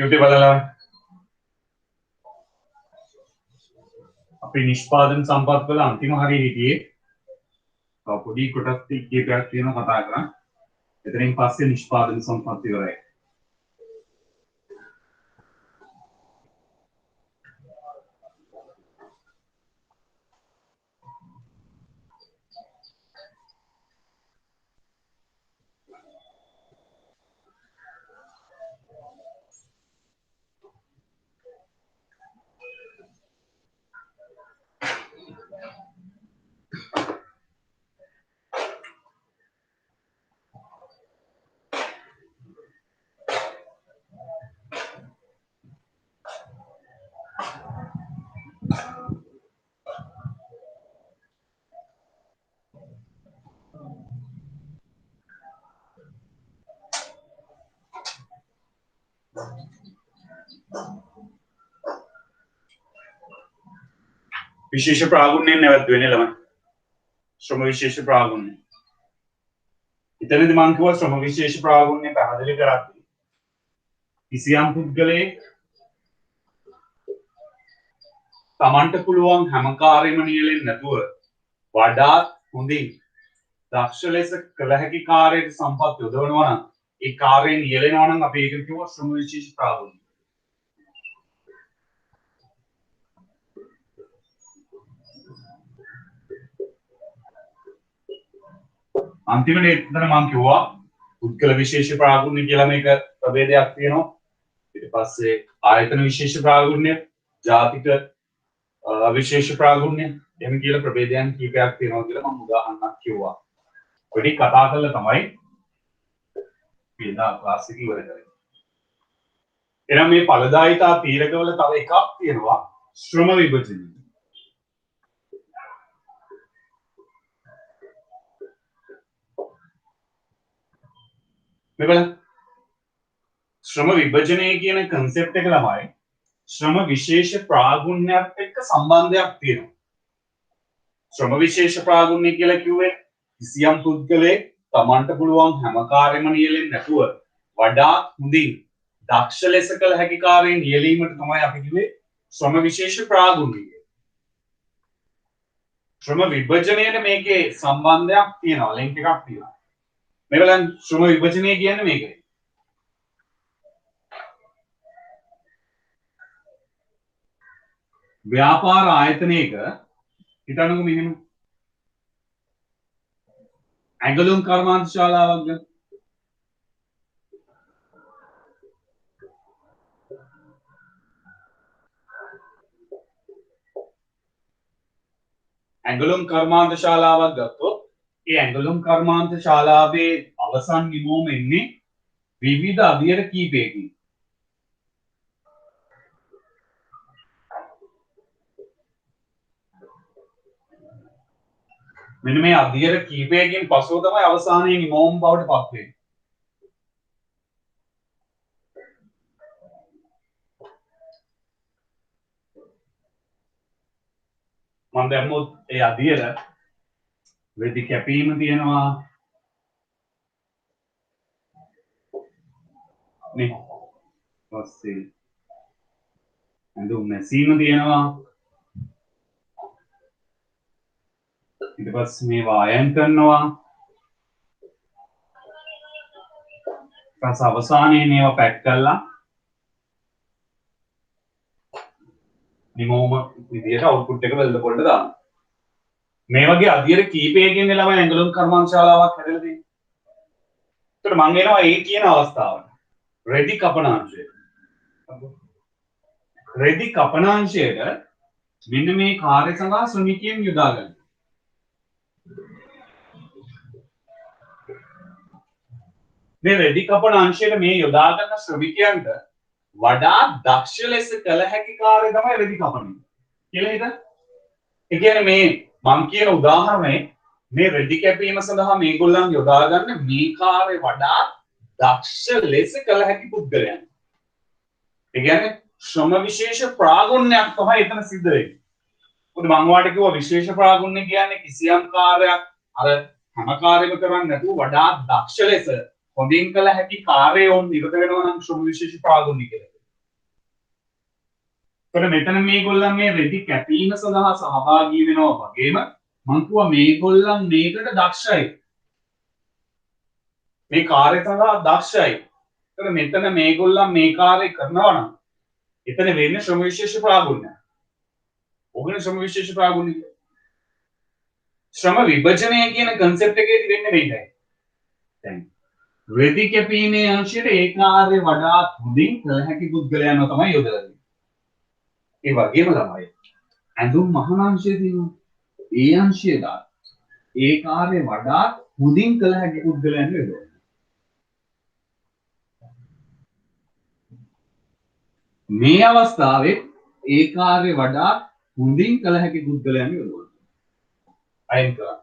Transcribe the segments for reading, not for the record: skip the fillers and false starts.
යුටි බලලා අපි නිෂ්පාදන සම්පත් වල අන්තිම හරිය හිටියේ පොඩි කොටස් කීපයක් තියෙනවා කතා කරා. එතනින් පස්සේ නිෂ්පාදන සම්පත් ඉවරයි. विशेष प्रागुण्य නැවැත්වෙන්නේ ළමයි. ශ්‍රම විශේෂ ප්‍රාගුණ්‍ය. ඉතින්දී මම කිව්වා ශ්‍රම විශේෂ ප්‍රාගුණ්‍ය පැහැදිලි කරද්දී කිසියම් පුද්ගලයෙක් තමන්ට පුළුවන් හැම කාර්යෙම නියැලෙන්නේ නැතුව වඩාත් හොඳින් දක්ෂ ලෙස කළ හැකි කාර්යයට සම්පත් යොදවනවා නම් ඒ කාර්යය නියැලෙනවා නම් අපි ඒකට කියනවා ශ්‍රම විශේෂ ප්‍රාගුණ්‍ය. अंतिम එතන මම කිව්වා පුද්ගල විශේෂ ප්‍රාගුණ්‍ය කියලා මේක ප්‍රභේදයක් තියෙනවා. ඊට පස්සේ ආයතන විශේෂ ප්‍රාගුණ්‍ය, ජාතික විශේෂ ප්‍රාගුණ්‍ය එහෙම කියලා ප්‍රභේදයන් කීපයක් තියෙනවා කියලා මම උදාහරණයක් කිව්වා. ඔය ටික කතා කරලා තමයි පියදා ක්ලාස් එක ඉවර කරන්නේ. එහෙනම් මේ ඵලදායිතා තීරකවල තව එකක් තියෙනවා ශ්‍රම විභජනය. මෙබල ශ්‍රම විභජනය කියන concept එක ළමයි ශ්‍රම විශේෂ ප්‍රාගුණ්‍යයත් එක්ක සම්බන්ධයක් තියෙනවා. ශ්‍රම විශේෂ ප්‍රාගුණ්‍ය කියලා කිව්වේ කිසියම් පුද්ගලයෙක් තමන්ට පුළුවන් හැම කාර්යෙම නියැලෙන්නේ නැතුව වඩාත් හොඳින් දක්ෂ ලෙස කළ හැකි කාර්යය නියැලීමට තමයි අපි කිව්වේ ශ්‍රම විශේෂ ප්‍රාගුණ්‍ය. ශ්‍රම විභජනයේ මේකේ සම්බන්ධයක් තියෙනවා, ලින්ක් එකක් තියෙනවා. මේ බලන්න ශ්‍රම විභජනය කියන්නේ මේකයි. ව්‍යාපාර ආයතනයක හිතන්නකෝ මෙහෙම ඇඟලුම් කර්මාන්ත ශාලාවක් ගන්න. ඇඟලුම් කර්මාන්ත ශාලාවක් ගත්තොත් ඒ ඇඟලුම් කර්මාන්ත ශාලාවේ අවසන් නිමවුම එන්නේ විවිධ අධ්‍යයන කීපයකින්. මෙන්න මේ අධ්‍යයන කීපයකින් පසුව තමයි අවසානයේ නිමවුම බවට පත් වෙන්නේ. මම දැම්මොත් ඒ අධ්‍යයන වෙදි කැපීම තියෙනවා මේ පස්සේ ඇඳුම් මැසීම තියෙනවා ඊට පස්සේ මේවා අයන් කරනවා ඊට අවසානයේ මේවා පැක් කරලා නිමෝම විදියට අවුට්පුට් එක වෙල්ද පොළට දානවා. මේ වගේ අධ්‍යයන කීපයකින් ළමයි ඇඟලුම් කර්මාන්ත ශාලාවක් හැදලා තියෙනවා. ඒකට මම එනවා ඒ කියන අවස්ථාවට. රෙදි කපනාංශයට. රෙදි කපනාංශයට මෙන්න මේ කාර්ය සඳහා ශ්‍රමිකයන් යොදා ගන්න. මේ රෙදි කපනාංශයට මේ යොදා ගන්න ශ්‍රමිකයන්ට වඩා දක්ෂ ලෙස කළ හැකි කාර්ය තමයි රෙදි කපන එක. කියලා හිතන්න. ඒ කියන්නේ මේ මම කියන උදාහරණය මේ රෙදි කැපීම සඳහා මේගොල්ලන් යොදා ගන්න මේ කාර්ය වඩා දක්ෂ ලෙස කළ හැකි පුද්ගලයන්. ඒ කියන්නේ ශ්‍රම විශේෂ ප්‍රාගුණ්‍යයක් තමයි එතන සිද්ධ වෙන්නේ. මොකද මම වාට කිව්වා විශේෂ ප්‍රාගුණ්‍ය කියන්නේ කිසියම් කාර්යයක් අර හැම කාර්යම කරන්නේ නැතුව වඩා දක්ෂ ලෙස හොඳින් කළ හැකි කාර්යය වොන් නිරත වෙනවා නම් ශ්‍රම විශේෂ ප්‍රාගුණ්‍ය කියලා. එතකොට මෙතන මේගොල්ලන් මේ රෙදි කැපීම සඳහා සහභාගී වෙනවා වගේම මං කිව්වා මේගොල්ලන් මේකට දක්ෂයි. මේ කාර්ය සඳහා දක්ෂයි. එතකොට මෙතන මේගොල්ලන් මේ කාර්ය කරනවා නම් එතන වෙන්නේ ශ්‍රම විශේෂ ප්‍රාගුණ්‍ය. ඕකනේ ශ්‍රම විශේෂ ප්‍රාගුණ්‍ය. ශ්‍රම විභජනය කියන concept එකේදී වෙන්නේ මේකයි. දැන් රෙදි කැපීමේ අංශයට ඒ කාර්ය වඩාත් හොඳින් කළ හැකි පුද්ගලයන්ව තමයි යොදලා තියෙන්නේ. ඒ වගේම තමයි ඇඳුම් මහන අංශය තියෙනවා. ඒ අංශයට ඒ කාර්ය වඩාත් හොඳින් කළ හැකි පුද්ගලයන්ව යොදවනවා. මේ අවස්ථාවේ ඒ කාර්ය වඩාත් හොඳින් කළ හැකි පුද්ගලයන්ව යොදවනවා. අයින් කරා.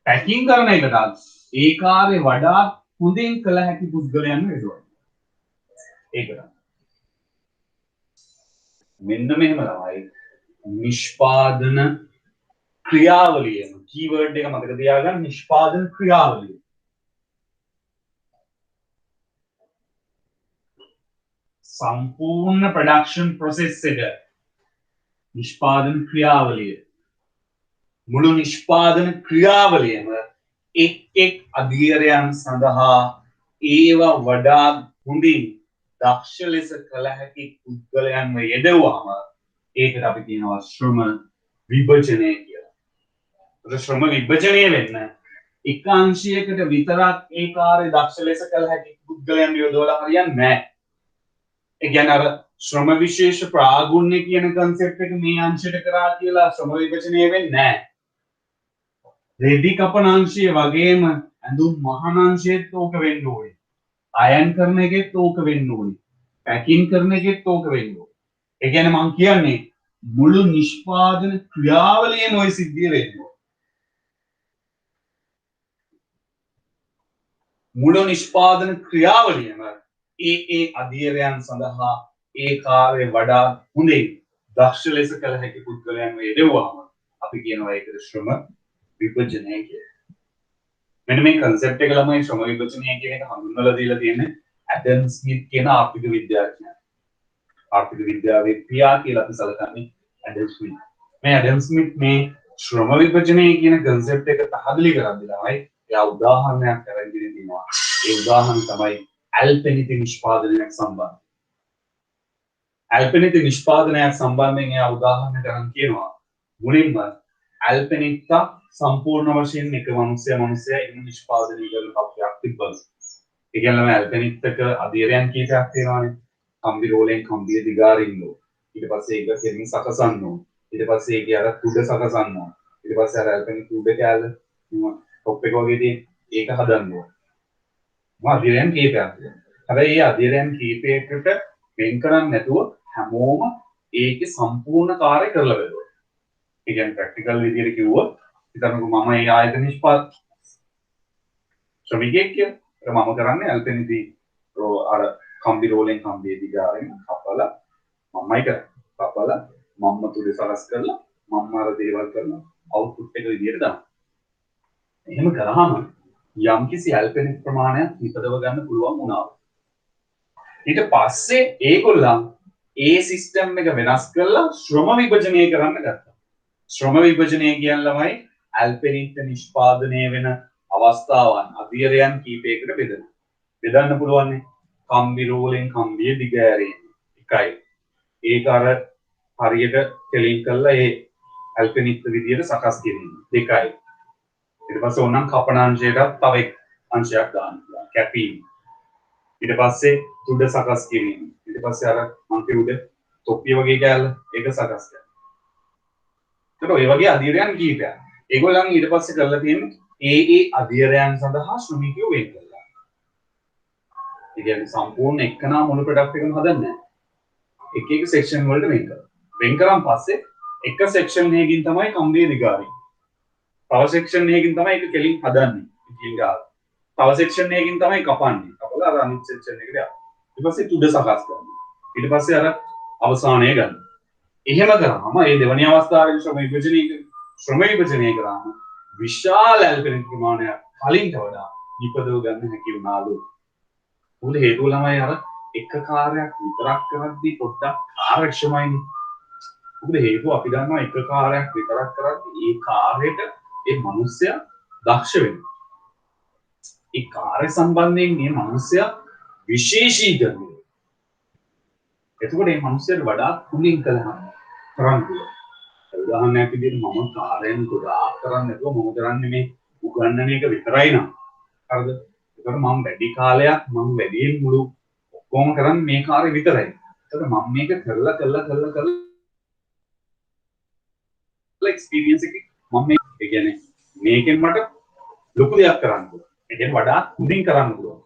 පැකින් කරන එකටත් ඒ කාර්ය වඩාත් හොඳින් කළ හැකි පුද්ගලයන්ව යොදවනවා. ඒකට මෙන්න මෙහෙම තමයි නිෂ්පාදන ක්‍රියාවලියම කීවර්ඩ් එක මතක තියාගන්න නිෂ්පාදන ක්‍රියාවලිය. සම්පූර්ණ ප්‍රොඩක්ෂන් ප්‍රොසෙස් එක නිෂ්පාදන ක්‍රියාවලිය මුළු නිෂ්පාදන ක්‍රියාවලියම එක් එක් අධීරයන් සඳහා ඒවා වඩා හොඳින් දක්ෂ ලෙස කළ හැකි පුද්ගලයන්ව යෙදුවාම ඒකට අපි කියනවා ශ්‍රම විභජනය කියලා. ඒක ශ්‍රම විභජනය වෙන්න එක අංශයකට විතරක් ඒ කාර්ය දක්ෂ ලෙස කළ හැකි පුද්ගලයන් යොදවලා හරියන්නේ නැහැ. ඒ කියන්නේ අර ශ්‍රම විශේෂ ප්‍රාගුණ්‍ය කියන concept එක මේ අංශයට කරා කියලා ශ්‍රම විභජනය වෙන්නේ නැහැ. රෙදි කපන අංශය වගේම ඇඳුම් මහන අංශයේත් ඕක වෙන්න ඕනේ. අයන් කරන එකෙත් ඕක වෙන්න ඕනේ. පැකින් කරන එකෙත් ඕක වෙන්න ඕනේ. ඒ කියන්නේ මම කියන්නේ මුළු නිෂ්පාදන ක්‍රියාවලියම ওই සිද්ධිය වෙන්න ඕනේ. මුළු නිෂ්පාදන ක්‍රියාවලියම ඒ අධීරයන් සඳහා ඒ කාර්ය වඩා හොඳින් දක්ෂ ලෙස කළ හැකි පුද්ගලයන්ව යෙදුවාම අපි කියනවා ඒකට ශ්‍රම විභජනය කියලා. මෙන්න මේ concept එක ළමයි ශ්‍රම විභජනය කියන එක හඳුන්වලා දීලා තියෙන්නේ ඇඩම් ස්මිත් කියන ආර්ථික විද්‍යාඥයා. ආර්ථික විද්‍යාවේ පියා කියලා අපි සැලකන්නේ ඇඩම් ස්මිත්. මේ ඇඩම් ස්මිත් මේ ශ්‍රම විභජනය කියන concept එක පැහැදිලි කරද්දී ළමයි එයා උදාහරණයක් අරගෙන තියෙනවා. ඒ උදාහරණ තමයි ඇල්පෙනිති නිෂ්පාදනයක් සම්බන්ධ. ඇල්පෙනිති නිෂ්පාදනයක් සම්බන්ධයෙන් එයා උදාහරණයක් අරන් කියනවා. මුලින්ම ඇල්පෙනිත්ත සම්පූර්ණ වශයෙන් එක මිනිසයා ඉන්න නිෂ්පාදනය කරන තත්ත්වයක් තිබ්බලු. ඒ කියන්නේ ඇල්පෙනිත්තක අධීරයන් කීපයක් තියෙනවානේ. කම්බි රෝලෙන් කම්බිය දිගාරින්න ඕන. ඊට පස්සේ ඒක කෙලින් සකසන්න ඕන. ඊට පස්සේ ඒකේ අර කුඩ සකසන්න ඕන. ඊට පස්සේ අර ඇල්පෙනිත් කුඩ කෑල්ල ටොප් එක වගේ තියෙන ඒක හදන්න ඕන. අධීරයන් කීපයක් තියෙනවා. හැබැයි මේ අධීරයන් කීපයකට වෙන් කරන්නේ නැතුව හැමෝම ඒකේ සම්පූර්ණ කාර්ය කරලා බලනවා. ඒ කියන්නේ ප්‍රැක්ටිකල් විදියට කිව්වොත් හිතන්නකෝ මම මේ ආයතන නිෂ්පාදන ශ්‍රමිකයෙක් කියලා මම කරන්නේ ඇල්පෙනිති අර කම්බි රෝලෙන් කම්බිය දිගාරින් කපලා මමයි කරන්නේ. කපලා මම්ම තුඩේ සලස් කරලා මම්ම අර දේවල් කරලා අවුට්පුට් එක විදියට දානවා. එහෙම කරාම යම්කිසි ඇල්පෙනික් ප්‍රමාණයක් නිපදව ගන්න පුළුවන් වුණා. ඊට පස්සේ ඒගොල්ලන් ඒ සිස්ටම් එක වෙනස් කරලා ශ්‍රම විභජනය කරන්න ගත්තා. ශ්‍රම විභජනය කියන්නේ ඇල්පෙනිත් නිෂ්පාදනය වෙන අවස්ථාවන් අධීරයන් කීපයකට බෙදෙනවා. බෙදන්න පුළුවන් කම්බි රෝලෙන් කම්බිය දිග ඇරීම එකයි. ඒක අර හරියට කෙලින් කරලා ඒ ඇල්පෙනිත් විදියට සකස් කිරීම දෙකයි. ඊට පස්සේ ඕනනම් කපන අංශයට තව එක් අංශයක් දාන්න පුළුවන් කැපීම. ඊට පස්සේ තුඩ සකස් කිරීම. ඊට පස්සේ අර අංකේ උඩ තොප්පිය වගේ කෑල්ල ඒක සකස් කරනවා. ඒකට ඔය වගේ අධීරයන් කීපයක්. ඒගොල්ලන් ඊට පස්සේ කරලා තියෙන්නේ ඒ අධීරයන් සඳහා ශ්‍රමිකයෝ වෙන් කරලා. ඒ කියන්නේ සම්පූර්ණ එකනා මුළු ප්‍රොඩක්ට් එකම හදන්නේ නැහැ. එක එක සෙක්ෂන් වලට වෙන් කරනවා. වෙන් කරාන් පස්සේ එක සෙක්ෂන් එකකින් තමයි කම්බිය දිගාරින්නේ. තව සෙක්ෂන් එකකින් තමයි ඒක කෙලින් හදන්නේ. ඉතින් ගාලා. තව සෙක්ෂන් එකකින් තමයි කපන්නේ. කපලා අර අනිත් සෙක්ෂන් එකට යනවා. ඊට පස්සේ තුඩ සකස් කරනවා. ඊට පස්සේ අර අවසානය ගන්න. එහෙම කරාම මේ දෙවැනි අවස්ථාවේ ශ්‍රම විභජනය කරාම විශාල ඇල්පෙනික් ප්‍රමාණයක් කලින්ට වඩා නිපදව ගන්න හැකි වුණාලු. උල හේතුව ළමයි අර එක කාර්යයක් විතරක් කරද්දී පොඩ්ඩක් කාර්යක්ෂමයිනේ. මොකද හේතුව අපි දන්නවා එක කාර්යයක් විතරක් කරද්දී ඒ කාර්යයට ඒ මිනිස්සයා දක්ෂ වෙනවා. ඒ කාර්ය සම්බන්ධයෙන් මේ මිනිස්සයා විශේෂීකරණය. එතකොට මේ මිනිස්සයාට වඩා හොඳින් කළා කරන්න පුළුවන්. උදාහරණයක් විදිහට මම කාර්යයන් ගොඩාක් කරන්නේ නැතුව මම කරන්නේ මේ උගන්වන එක විතරයි නම්. හරිද? ඒකට මම වැඩි කාලයක් මම වැඩියෙන් මුළු ඔක්කොම කරන්නේ මේ කාර්ය විතරයි. ඒකට මම මේක කරලා එක්ස්පීරියන්ස් එක මම මේ කියන්නේ මේකෙන් මට ලොකු දෙයක් කරන්න පුළුවන්. ඒ කියන්නේ වඩා හොඳින් කරන්න පුළුවන්.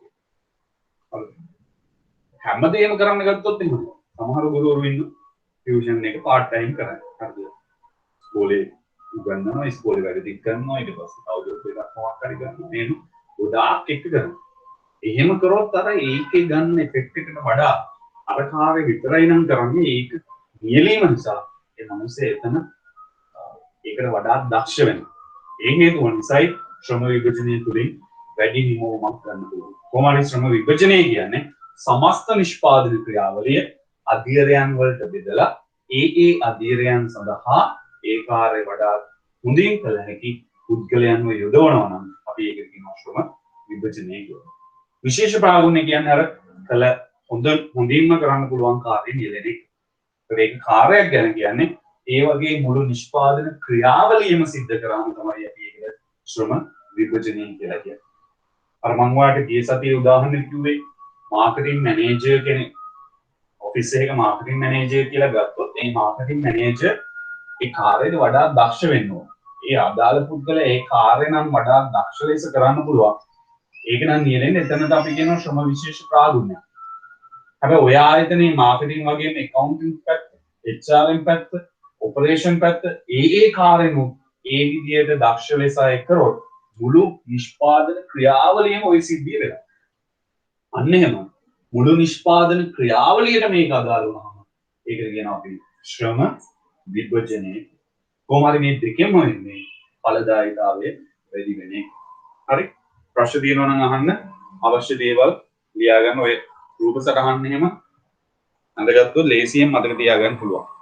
හරිද? හැමදේම කරන්න ගත්තොත් එහෙම සමහර ගුරුවරු ඉන්න ටියුෂන් එක පාර්ට් ටයිම් කරන්නේ. හරිද? ඉස්කෝලේ උගන්වනවා, ඉස්කෝලේ වැඩ ටික කරනවා, ඊට පස්සේ අවුරුදු දෙකක් මොකක් හරි කරනවා. මේක ගොඩාක් එක කරනවා. එහෙම කරොත් අර ඒකේ ගන්න ඉෆෙක්ට් එකට වඩා අර කාර්ය විතරයි නම් කරන්නේ ඒක නියැලීම නිසා ඒ මිනිස්සේ එතන ඒකට වඩා දක්ෂ වෙනවා. ඒ හේතුව නිසායි ශ්‍රම විභජනය තුලින් වැඩි නිමවුමක් ගන්න පුළුවන්. කොහොමද ශ්‍රම විභජනය කියන්නේ? සමස්ත නිෂ්පාදන ක්‍රියාවලිය අධීරයන් වලට බෙදලා ඒ අධීරයන් සඳහා ඒ කාර්ය වඩා හොඳින් කළ හැකි පුද්ගලයන්ව යොදවනවා නම් අපි ඒක කියනවා ශ්‍රම විභජනය කියලා. විශේෂ ප්‍රාගුණ්‍ය කියන්නේ අර කළ හොඳින්ම කරන්න පුළුවන් කාර්ය නියැලෙන එක. ඒක කාර්යයක් ගැන කියන්නේ ඒ වගේ මුළු නිෂ්පාදන ක්‍රියාවලියම සිද්ධ කරාම තමයි අපි ඒකට ශ්‍රම විභජනය කියලා කියන්නේ. අර මම ඔයාලට ගිය සතියේ උදාහරණයක් කිව්වේ මාකටිං මැනේජර් කෙනෙක් ඔෆිස් එකක මාකටිං මැනේජර් කියලා ගත්තොත් ඒ මාකටිං මැනේජර් ඒ කාර්යයට වඩා දක්ෂ වෙන්න ඕන. ඒ අදාළ පුද්ගලයා ඒ කාර්ය නම් වඩා දක්ෂ ලෙස කරන්න පුළුවන්. ඒක නම් නියැලෙන්නේ එතනට අපි කියන ශ්‍රම විශේෂ ප්‍රාගුණ්‍ය. හැබැයි ඔය ආයතනයේ මාකටිං වගේම accounting පැත්ත, HRM පැත්ත, ඔපරේෂන් පැත්ත ඒ කාර්යනු ඒ විදිහට දක්ෂ ලෙස අය කරොත් මුළු නිෂ්පාදන ක්‍රියාවලියම ওই සිද්ධිය වෙනවා. අන්න එහෙම මුළු නිෂ්පාදන ක්‍රියාවලියට මේක අදාළ වුණාම ඒකට කියනවා අපි ශ්‍රම විභජනය. කොහොමද මේ දෙකෙන්ම වෙන්නේ? ඵලදායීතාවය වැඩි වෙන එක. හරි? ප්‍රශ්න තියෙනවා නම් අහන්න. අවශ්‍ය දේවල් ලියා ගන්න. ඔය රූප සටහන් එහෙම අඳගත්තොත් ලේසියෙන් මතක තියාගන්න පුළුවන්.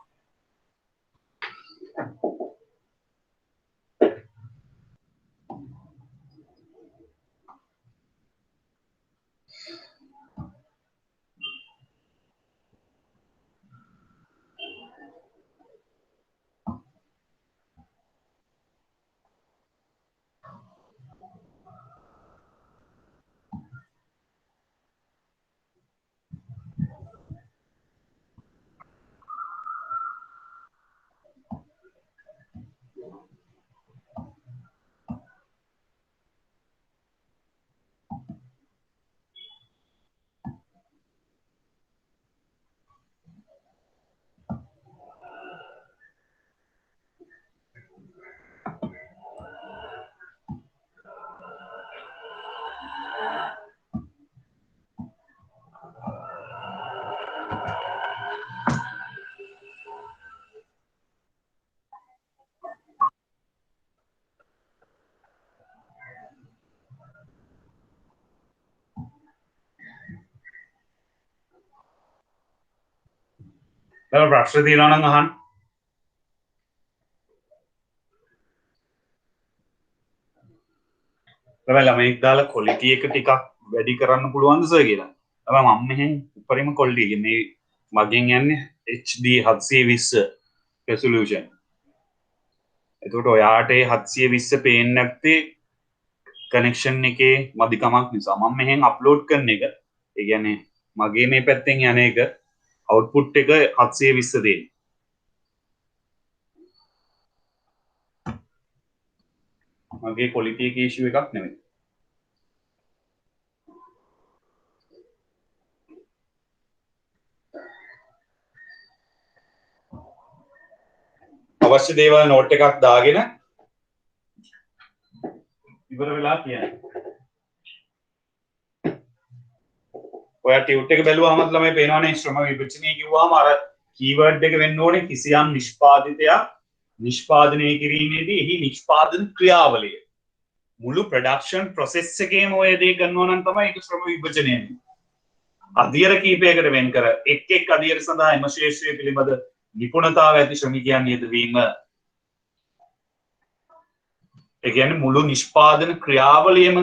දැන් ප්‍රශ්න තියෙනවා නම් අහන්න. තමයි ළමෙක් දාලා ක්වොලිටි එක ටිකක් වැඩි කරන්න පුළුවන්ද සර් කියලා. තමයි මම මෙහෙන් උඩරිම ක්වොලිටි මේ මගෙන් යන්නේ HD 720 resolution. එතකොට ඔයාට ඒ 720 පේන්නේ නැත්තේ කනෙක්ෂන් එකේ මදිකමක් නිසා. මම මෙහෙන් අප්ලෝඩ් කරන එක ඒ කියන්නේ මගේ මේ පැත්තෙන් යන එක අවුට්පුට් එක 720 දෙන්නේ. මගේ ක්වොලිටි එකේ ඉෂුව එකක් නෙමෙයි. අවශ්‍ය දේවල් නෝට් එකක් දාගෙන ඉවර වෙලා කියන්නේ. ඔයා ටියුට් එක බැලුවාම ළමයි පේනවනේ ශ්‍රම විභජනය කිව්වම අර කීවර්ඩ් එක වෙන්න ඕනේ කිසියම් නිෂ්පාදිතයක් නිෂ්පාදනය කිරීමේදී එහි නිෂ්පාදන ක්‍රියාවලිය මුළු ප්‍රොඩක්ෂන් ප්‍රොසෙස් එකේම ඔය දේ කරනවා නම් තමයි ඒක ශ්‍රම විභජනය වෙන්නේ. අධියර කීපයකට වෙන් කර එක් අධියර සඳහා එම ශේෂ්ත්‍රය පිළිබඳ නිපුණතාව ඇති ශ්‍රමිකයන් යෙදවීම. ඒ කියන්නේ මුළු නිෂ්පාදන ක්‍රියාවලියම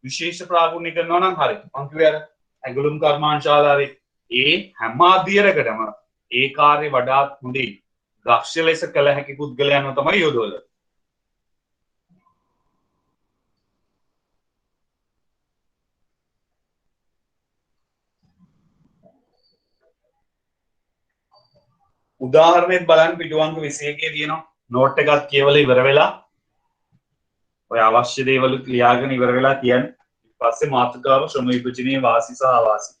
විශේෂ ප්‍රාගුණ්‍ය කරනවා නම් හරි. මං කිව්වේ අර ඇඟලුම් කර්මාන්තශාලාවේ ඒ හැම අධියරකටම ඒ කාර්ය වඩාත් හොඳින් දක්ෂ ලෙස කළ හැකි පුද්ගලයන්ව තමයි යොදවලා. උදාහරණයක් බලන්න පිටුවංක 21 තියෙනවා. නෝට් එකක් කියවලා ඉවර වෙලා ඔය අවශ්‍ය දේවල් ලියාගෙන ඉවර වෙලා කියන්නේ. ඊට පස්සේ මාතෘකාව ශ්‍රම විභජනයේ වාසි සහ අවාසි.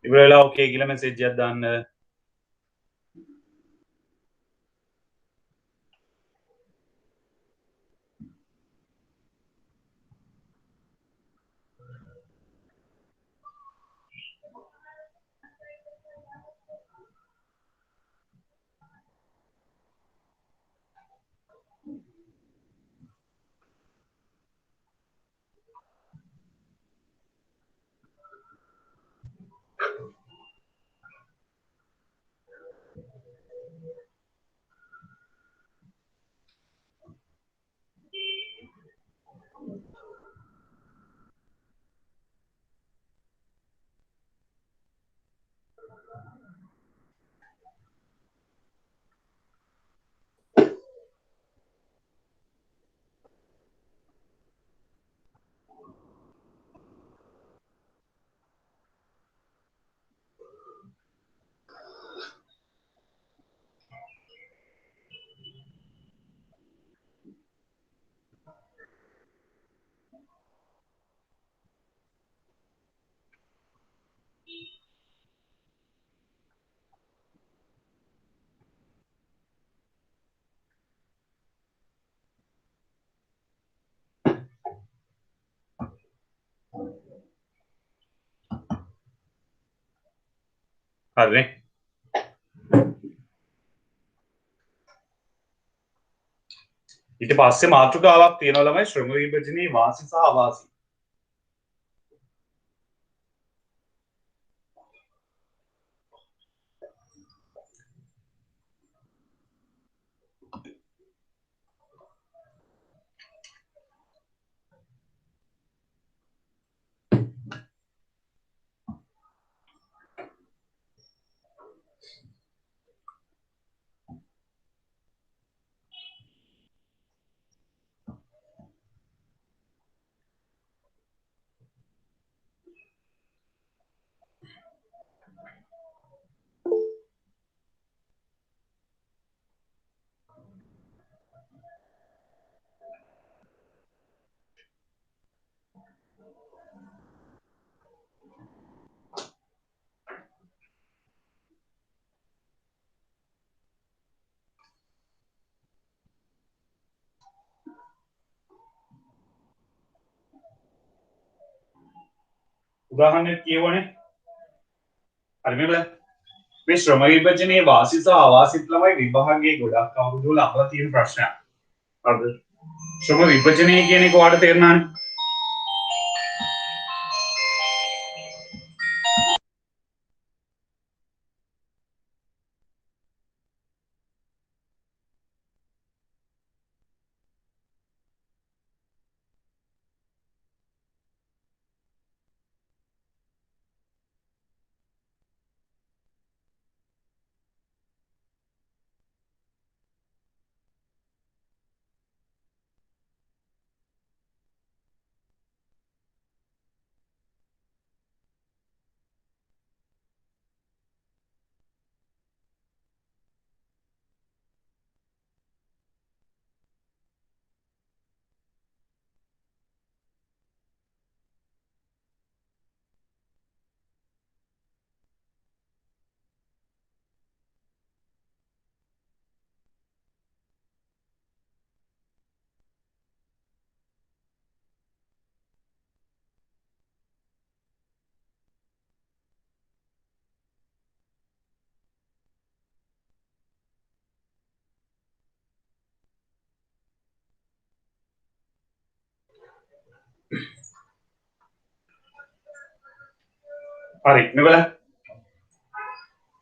ඉවර වෙලා ඕකේ කියලා මෙසේජ් එකක් දාන්න. හරිනේ. ඊට පස්සේ මාතෘකාවක් තියෙනවා ළමයි ශ්‍රම විභජනයේ වාසි සහ අවාසි. උදාහරණයක් කියවනේ. හරි මේක මේ ශ්‍රම විභජනයේ වාසි සහ අවාසිත් ළමයි විභාගයේ ගොඩක් අවුරුදු වල අහලා තියෙන ප්‍රශ්නයක්. හරිද? ශ්‍රම විභජනය කියන එක ඔයාලට තේරුණානේ. හරි මෙවල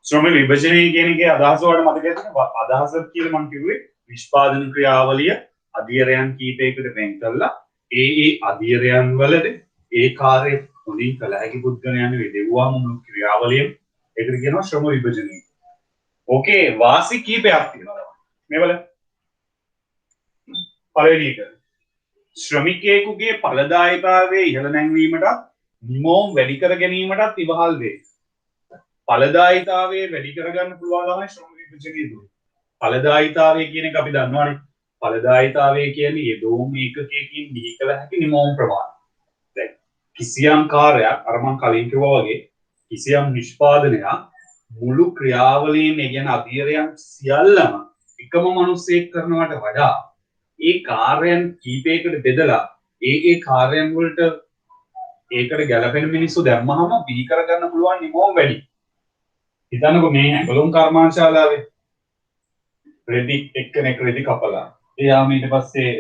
ශ්‍රම විභජනය කියන එකේ අදහස වලට මතකද අදහස කියලා මම කිව්වේ නිෂ්පාදන ක්‍රියාවලිය අධීරයන් කීපයකට වෙන් කළා ඒ අධීරයන් වලදී ඒ කාර්ය හොඳින් කළ හැකි පුද්ගලයන් වෙදෙව්වාම මුළු ක්‍රියාවලියම ඒකට කියනවා ශ්‍රම විභජනය. ඕකේ වාසි කීපයක් තියෙනවා මේවල පළවෙනි එක ශ්‍රමිකයෙකුගේ ඵලදායීතාවයේ ඉහළ නැංවීමට නිමෝම් වැඩි කර ගැනීමටත් ඉවහල් වේ. ඵලදායීතාවයේ වැඩි කරගන්න පුළුවන් තමයි ශ්‍රම විභජනය දුන්නේ. ඵලදායීතාවය කියන එක අපි දන්නවනේ. ඵලදායීතාවය කියන්නේ යෙදවුම් ඒකකයකින් බිහි කළ හැකි නිමෝම් ප්‍රමාණය. දැන් කිසියම් කාර්යයක් අර මම කලින් කිව්වා වගේ කිසියම් නිෂ්පාදනයක් මුළු ක්‍රියාවලියෙන් ඒ කියන්නේ අධීරයන් සියල්ලම එකම මිනිස්සෙක් කරනවට වඩා ඒ කාර්යයන් කීපයකට බෙදලා ඒ කාර්යයන් වලට ඒකට ගැළපෙන මිනිස්සු දැම්මහම බිහි කරගන්න පුළුවන් නිමෝම් වැඩි. හිතන්නකෝ මේ ඇඟලුම් කර්මාන්තශාලාවේ රෙදි එක්කෙනෙක් රෙදි කපලා එයාම ඊට පස්සේ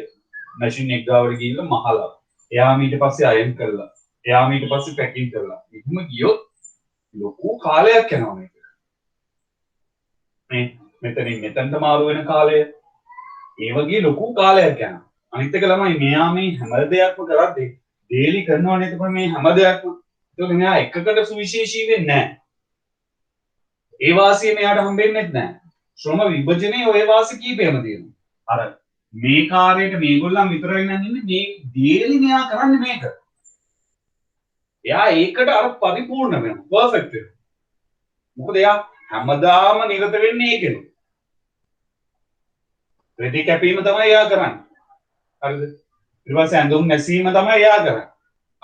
මැෂින් එක ගාවට ගිහිල්ලා මහලා එයාම ඊට පස්සේ අයන් කරලා එයාම ඊට පස්සේ පැකින් කරලා ඉක්ම ගියොත් ලොකු කාලයක් යනවා මේක. මේ මෙතනින් මෙතනට මාරු වෙන කාලය ඒ වගේ ලොකු කාලයක් යනවා. අනිත් එක ළමයි මෙයා මේ හැම දෙයක්ම කරද්දී ඩේලි කරනවනේ එතකොට මේ හැම දෙයක්ම ඒක මෙයා එකකට සුවිශේෂී වෙන්නේ නැහැ. ඒ වාසිය මෙයාට හම්බෙන්නේ නැහැ. ශ්‍රම විභජනයේ ඔය වාසි කීපෙම තියෙනවා. අර මේ කාර්යයට මේගොල්ලන් විතරයි නම් ඉන්නේ මේ ඩේලි මෙයා කරන්නේ මේක. එයා ඒකට අර පරිපූර්ණ වෙනවා. පර්ෆෙක්ට් වෙනවා. මොකද එයා හැමදාම නිරත වෙන්නේ ඒකෙම. රෙදි කැපීම තමයි එයා කරන්නේ. හරිද? ඊට පස්සේ ඇඳුම් නැසීම තමයි එයා කරන්නේ.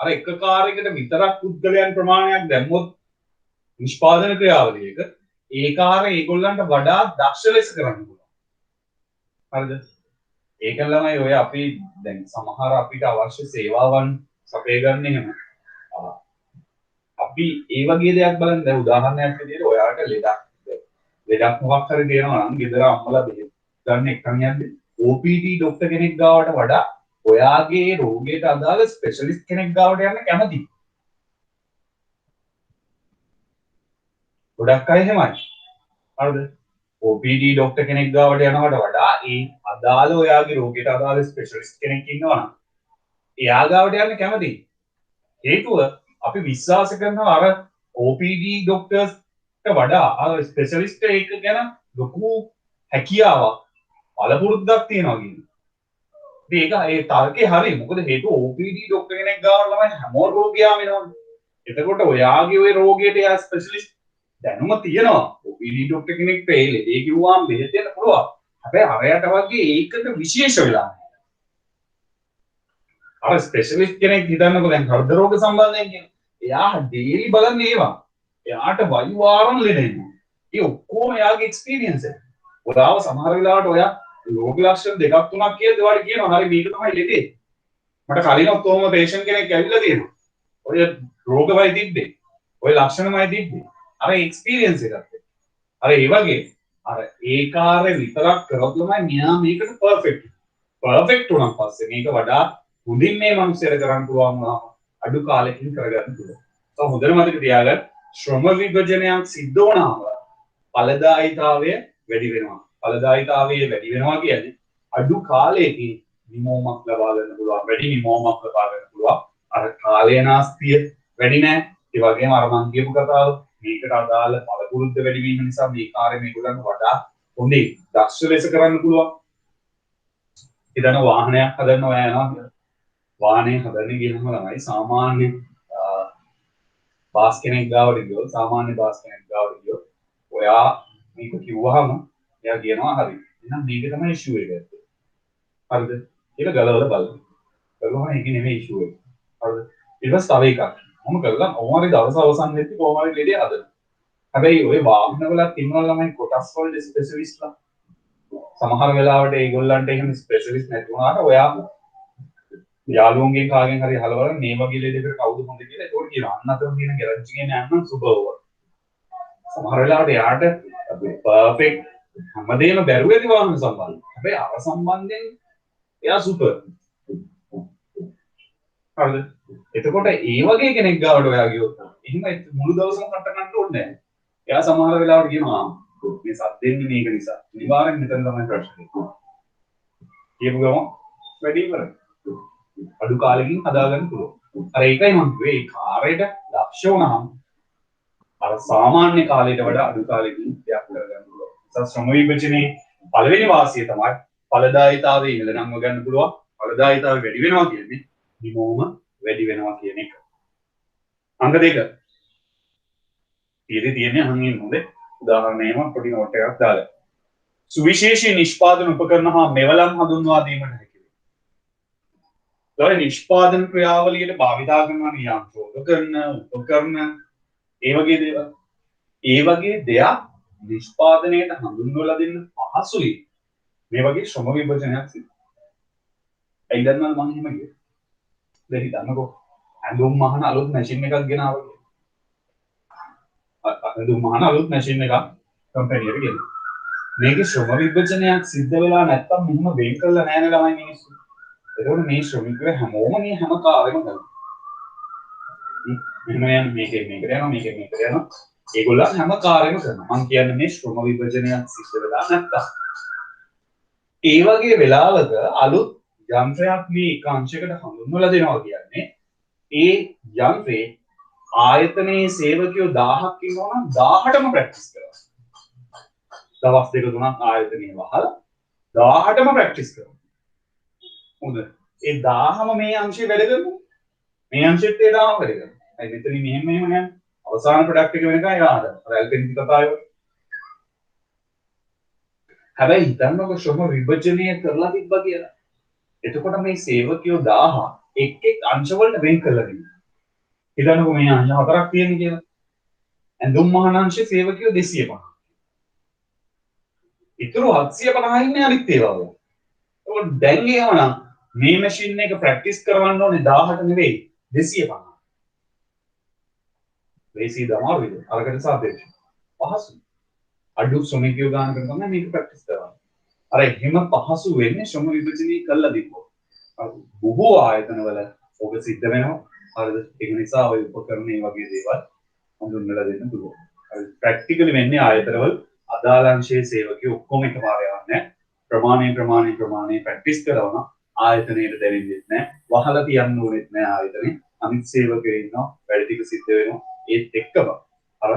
අර එක කාර්යයකට විතරක් පුද්ගලයන් ප්‍රමාණයක් දැම්මොත් නිෂ්පාදන ක්‍රියාවලියක ඒ කාර්ය ඒගොල්ලන්ට වඩා දක්ෂ ලෙස කරන්න පුළුවන්. හරිද? ඒකෙන් ළමයි ඔය අපි දැන් සමහර අපිට අවශ්‍ය සේවාවන් සපය ගන්න එහෙම. අපි ඒ වගේ දෙයක් බලන්න දැන් උදාහරණයක් විදිහට ඔයාලට ලෙඩක් මොකක් හරි දෙනවා නම් ගෙදර අම්මලා බෙහෙත් ගන්න එකම යන්නේ OPD ડોක්ටර් කෙනෙක් ගාවට වඩා ඔයාගේ රෝගයට අදාළ ස්පෙෂලිස්ට් කෙනෙක් ගාවට යන්න කැමතියි. ගොඩක් අය එහෙමයි. හරිද? OPD ડોක්ටර් කෙනෙක් ගාවට යනවට වඩා ඒ අදාළ ඔයාගේ රෝගයට අදාළ ස්පෙෂලිස්ට් කෙනෙක් ඉන්නවා නම් එයා ගාවට යන්න කැමතියි. හේතුව අපි විශ්වාස කරනවා අර OPD ડોක්ටර්ස්ට වඩා අර ස්පෙෂලිස්ට් එක ගැන ලොකු හැකියාවක් පළපුරුද්දක් තියෙනවා කියන්නේ. ඒක ඒ තර්කේ හරි. මොකද හේතුව OPD ડોක්ටර් කෙනෙක් ගාවට ළමයි හැමෝම රෝගියාම එනවනේ. එතකොට ඔයාගේ ওই රෝගියට එයා ස්පෙෂලිස්ට් දැනුම තියෙනවා. OPD ડોක්ටර් කෙනෙක්ට ඒ ලෙඩේ කිව්වාම බෙහෙත් දෙන්න පුළුවන්. හැබැයි අරයට වගේ ඒකට විශේෂ වෙලා නැහැ. අර ස්පෙෂලිස්ට් කෙනෙක් හිතන්නකෝ දැන් හෘද රෝග සම්බන්ධයෙන් කියන. එයා ඩේලි බලන්නේ ඒවා. එයාට වයිවාරම් ලෙඩෙනවා. ඒ ඔක්කොම එයාගේ එක්ස්පීරියන්ස් එක. ඔයාව සමහර වෙලාවට ඔයා රෝග ලක්ෂණ දෙකක් තුනක් කියලා ඒවට කියනවා. හරි මේක තමයි ලෙඩේ. මට කලින් ඔක්කොම පේෂන්ට් කෙනෙක් ඇවිල්ලා තියෙනවා. ඔය රෝගවයි තිබ්බේ. ඔය ලක්ෂණමයි තිබ්බේ. අර එක්ස්පීරියන්ස් එකක්. අර ඒ වගේ අර ඒ කාර්ය විතරක් කරොත් ළමයි මෙයා මේකට පර්ෆෙක්ට්. පර්ෆෙක්ට් උනන් පස්සේ මේක වඩා හොඳින් මේ මනුස්සයර කරන්න පුළුවන් වුණාම අඩු කාලෙකින් කරගන්න පුළුවන්. ඒක හොඳට මතක තියාගන්න. ශ්‍රම විභජනයක් සිද්ධ වුණාම ඵලදායීතාවය වැඩි වෙනවා. ඵලදායීතාවය වැඩි වෙනවා කියන්නේ අඩු කාලයකින් නිමෝමක් ලබා ගන්න පුළුවන්. වැඩි නිමෝමක් ලබා ගන්න පුළුවන්. අර කාලය නාස්තිය වැඩි නැහැ. ඒ වගේම අර මං කියපු කතාව මේකට අදාළ පළපුරුද්ද වැඩි වීම නිසා මේ කාර්ය මේගොල්ලන්ට වඩා හොඳින් දක්ෂ ලෙස කරන්න පුළුවන්. ඉතින් වාහනයක් හදන්න ඔයා යනවා කියලා. වාහනේ හදන්න ගියම ළමයි සාමාන්‍ය බාස් කෙනෙක් ගාවට ගියොත් සාමාන්‍ය බාස් කෙනෙක් ගාවට ගියොත් ඔයා මේක කිව්වහම එයා කියනවා හරි. එහෙනම් මේක තමයි ඉෂුව එක. හරිද? ඒක ගලවලා බලන්න. බලුවම ඒක නෙමෙයි ඉෂුව එක. හරිද? ඊට පස්සේ තව එකක්. මොම කළා ඔමාරි දවස් අවසන් වෙද්දි කොහොමද ලෙඩේ හදන්න. හැබැයි ওই වාහනවලත් ඉන්නවා ළමයි කොටස් වල ස්පෙෂලිස්ට්ලා. සමහර වෙලාවට ඒගොල්ලන්ට එහෙම ස්පෙෂලිස්ට් නැති වුණාට ඔයා යාළුවන්ගෙන් කාගෙන් හරි අහලා බලන්න මේ වගේ ලෙඩකට කවුද හොඳ කියලා. ඒකෝට කියනවා අන්න අතන තියෙන ගැරන්ටි එකේ නෑනම් සුබව. සමහර වෙලාවට යාට පර්ෆෙක්ට් හැමදේම බැරුව ඇති වාහන සම්බන්ධ. හැබැයි අර සම්බන්ධයෙන් එයා සුපර්. හරිද? එතකොට ඒ වගේ කෙනෙක් ගාවට ඔයා ගියොත් එහෙම මුළු දවසම කට ගන්න ඕනේ නැහැ. එයා සමහර වෙලාවට කියනවා මේ සද්දෙන්නේ මේක නිසා. අනිවාර්යෙන් මෙතන තමයි ප්‍රශ්නේ. කියපු ගමන් වැඩි ඉවරයි. අඩු කාලෙකින් හදාගන්න පුළුවන්. අර ඒකයි මම කිව්වේ ඒ කාර්යයට දක්ෂ වුණාම අර සාමාන්‍ය කාලයට වඩා අඩු කාලෙකින් දෙයක් කරගන්න පුළුවන්. ඒ ශ්‍රම විභජනයේ පළවෙනි වාසිය තමයි ඵලදායීතාවයේ ඉඳනම්ව ගන්න පුළුවන්. ඵලදායීතාවය වැඩි වෙනවා කියන්නේ නිමෝම වැඩි වෙනවා කියන එක. අංක 2. ඊයේ තියෙන්නේ අහන්නේ හොඳේ. උදාහරණයම පොඩි නෝට් එකක් දාලා. සුවිශේෂී නිෂ්පාදන උපකරණ හා මෙවලම් හඳුන්වා දීමට හැකි වේ. නිෂ්පාදන ක්‍රියාවලියට භාවිතා කරන උපකරණ ඒ වගේ දේවල්. ඒ වගේ දෙයක් නිෂ්පාදනයට හඳුන්වලා දෙන්න පහසුයි. මේ වගේ ශ්‍රම විභජනයක් සිදු. ඒ ඉඳන්ම මම එහෙම කිව්වේ. දැන් හිතන්නකෝ ඇඳුම් මහන අලුත් මැෂින් එකක් ගෙනාවා කියලා. ඇඳුම් මහන අලුත් මැෂින් එකක් කම්පැනි එකට ගෙනාවා. මේකේ ශ්‍රම විභජනයක් සිද්ධ වෙලා නැත්තම් මෙහෙම වෙන් කරලා නැහැ නේ ළමයි මිනිස්සු. ඒකෝනේ මේ ශ්‍රමිකයෝ හැමෝම මේ හැම කාර්යම කරනවා. මෙහෙම යන මේකෙන් මේකට යනවා මේකෙන් මේකට යනවා. ඒගොල්ලන් හැම කාර්යම කරනවා. මම කියන්නේ මේ ශ්‍රම විභජනයක් සිද්ධ වෙලා නැත්තම්. ඒ වගේ වෙලාවක අලුත් යන්ත්‍රයක් මේ එක අංශයකට හඳුන්වලා දෙනවා කියන්නේ ඒ යන්ත්‍රේ ආයතනයේ සේවකයෝ 1000ක් ඉන්නවා නම් 1000ටම ප්‍රැක්ටිස් කරනවා. දවස් දෙක තුනක් ආයතනයේ වහලා 1000ටම ප්‍රැක්ටිස් කරනවා. හොඳ. ඒ 1000ම මේ අංශේ වැඩ කරනවා. මේ අංශෙත් ඒ 1000ම වැඩ කරනවා. ඒ මෙතනින් මෙහෙම යනවා. අවසාන ප්‍රොඩක්ට් එක වෙනකන් යාද. අර ඇල්පෙන්ටි කතාවේ. හැබැයි හිතන්නකො ශ්‍රම විභජනය කරලා තිබ්බා කියලා. එතකොට මේ සේවකයෝ 1000 එක් එක් අංශ වලට වෙන් කරලා දෙනවා. හිතන්නකො මේ අංශ හතරක් තියෙන කියලා. ඇඳුම් මහන අංශයේ සේවකයෝ 250. ඉතුරු 750 ඉන්නේ අනිත් ඒවා වල. ඒකට දැන් එහෙමනම් මේ මැෂින් එක ප්‍රැක්ටිස් කරවන්න ඕනේ 1000ට නෙවෙයි 250. ලේසි දමාරුද? අරකට සාපේක්ෂව. පහසුයි. අඩු ශ්‍රමිකයෝ ගානකට තමයි මේක ප්‍රැක්ටිස් කරන්නේ. අර එහෙම පහසු වෙන්නේ ශ්‍රම විභජනය කළා දීපෝ. බොහෝ ආයතනවල ඔබ සිද්ධ වෙනවා. හරිද? ඒක නිසා ඔය උපකරණ මේ වගේ දේවල් හඳුන්වලා දෙන්න පුළුවන්. හරි ප්‍රැක්ටිකලි වෙන්නේ ආයතනවල අදාළ අංශයේ සේවකයෝ ඔක්කොම එකපාර යන්නේ ප්‍රමාණය ප්‍රැක්ටිස් කරනවා ආයතනයට දැනෙන්නේ නැහැ. වහලා තියන්න ඕනෙත් නැහැ ආයතනේ. අනිත් සේවකයෝ ඉන්නවා වැඩ ටික සිද්ධ වෙනවා. ඒත් එක්කම අර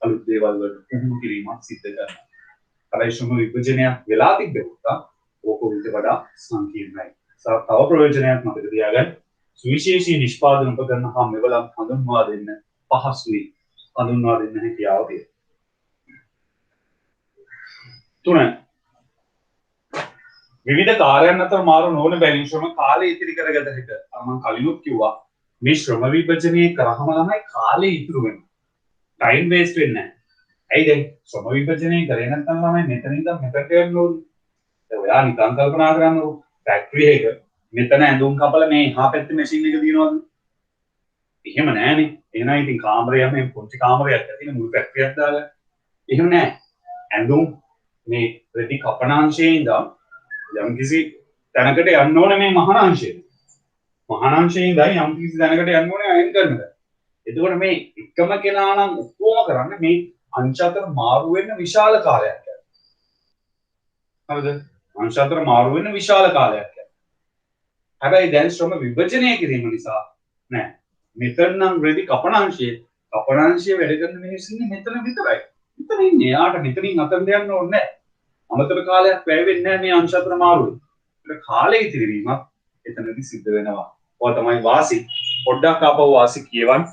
අලුත් දේවල් වලට පුහුණු කිරීමක් සිද්ධ කරනවා. අර ශ්‍රම විභජනයක් වෙලා තිබෙනවා. ඕක උන්ට වඩා සංකීර්ණයි. තව ප්‍රයෝජනයක් මතක තියාගන්න. සුවිශේෂී නිෂ්පාදන උපකරණ හා මෙවලම් හඳුන්වා දෙන්න පහසුයි. හඳුන්වා දෙන්න හැකියාව තියෙනවා. 3. විවිධ කාර්යයන් අතර මාරු නොවන බැවින් ශ්‍රම කාලය ඉතිරි කරගත හැක. මම කලිනුත් කිව්වා මේ ශ්‍රම විභජනයේ කරාම තමයි කාලය ඉතුරු වෙන්නේ. ටයිම් වේස්ට් වෙන්නේ නැහැ. ඇයි දැන් ශ්‍රම විභජනය කරේ නැත්නම් ළමයි මෙතන ඉඳන් මෙතනට යන්න ඕනේ. දැන් ඔයා නිකන් කල්පනා කරන්නකො ෆැක්ටරි එක මෙතන ඇඳුම් කපලා මේ එහා පැත්තේ මැෂින් එක දිනවද? එහෙම නෑනේ. එහෙනම් ඉතින් කාමරයක් මේ පොන්චි කාමරයක් ඇතිනේ මුළු ෆැක්ටරියක් දාලා. එහෙම නෑ. ඇඳුම් මේ රෙදි කපනාංශයේ ඉඳන් යම්කිසි තැනකට යන්න ඕනේ මේ මහානාංශයේ. මහානාංශයේ ඉඳන් යම්කිසි තැනකට යන්න ඕනේ අයන් කරනද. එතකොට මේ එකම කෙනා නම් ඔක්කොම කරන්නේ මේ අංශ අතර මාරු වෙන්න විශාල කාලයක් යනවා. හරිද? අංශ අතර මාරු වෙන්න විශාල කාලයක් යනවා. හැබැයි දැන් ශ්‍රම විභජනය කිරීම නිසා නෑ. මෙතන නම් රෙදි කපනාංශයේ වැඩ කරන මිනිස්සු ඉන්නේ මෙතන විතරයි. මෙතන ඉන්නේ. යාට මෙතනින් අතට යන්න ඕනේ නෑ. අමතර කාලයක් වැය වෙන්නේ නැහැ මේ අංශ අතර මාරුවේ. ඒක කාලය ඉතිරි වීමක් එතනදී සිද්ධ වෙනවා. ඔය තමයි වාසි. පොඩ්ඩක් ආපහු වාසි කියවන්න.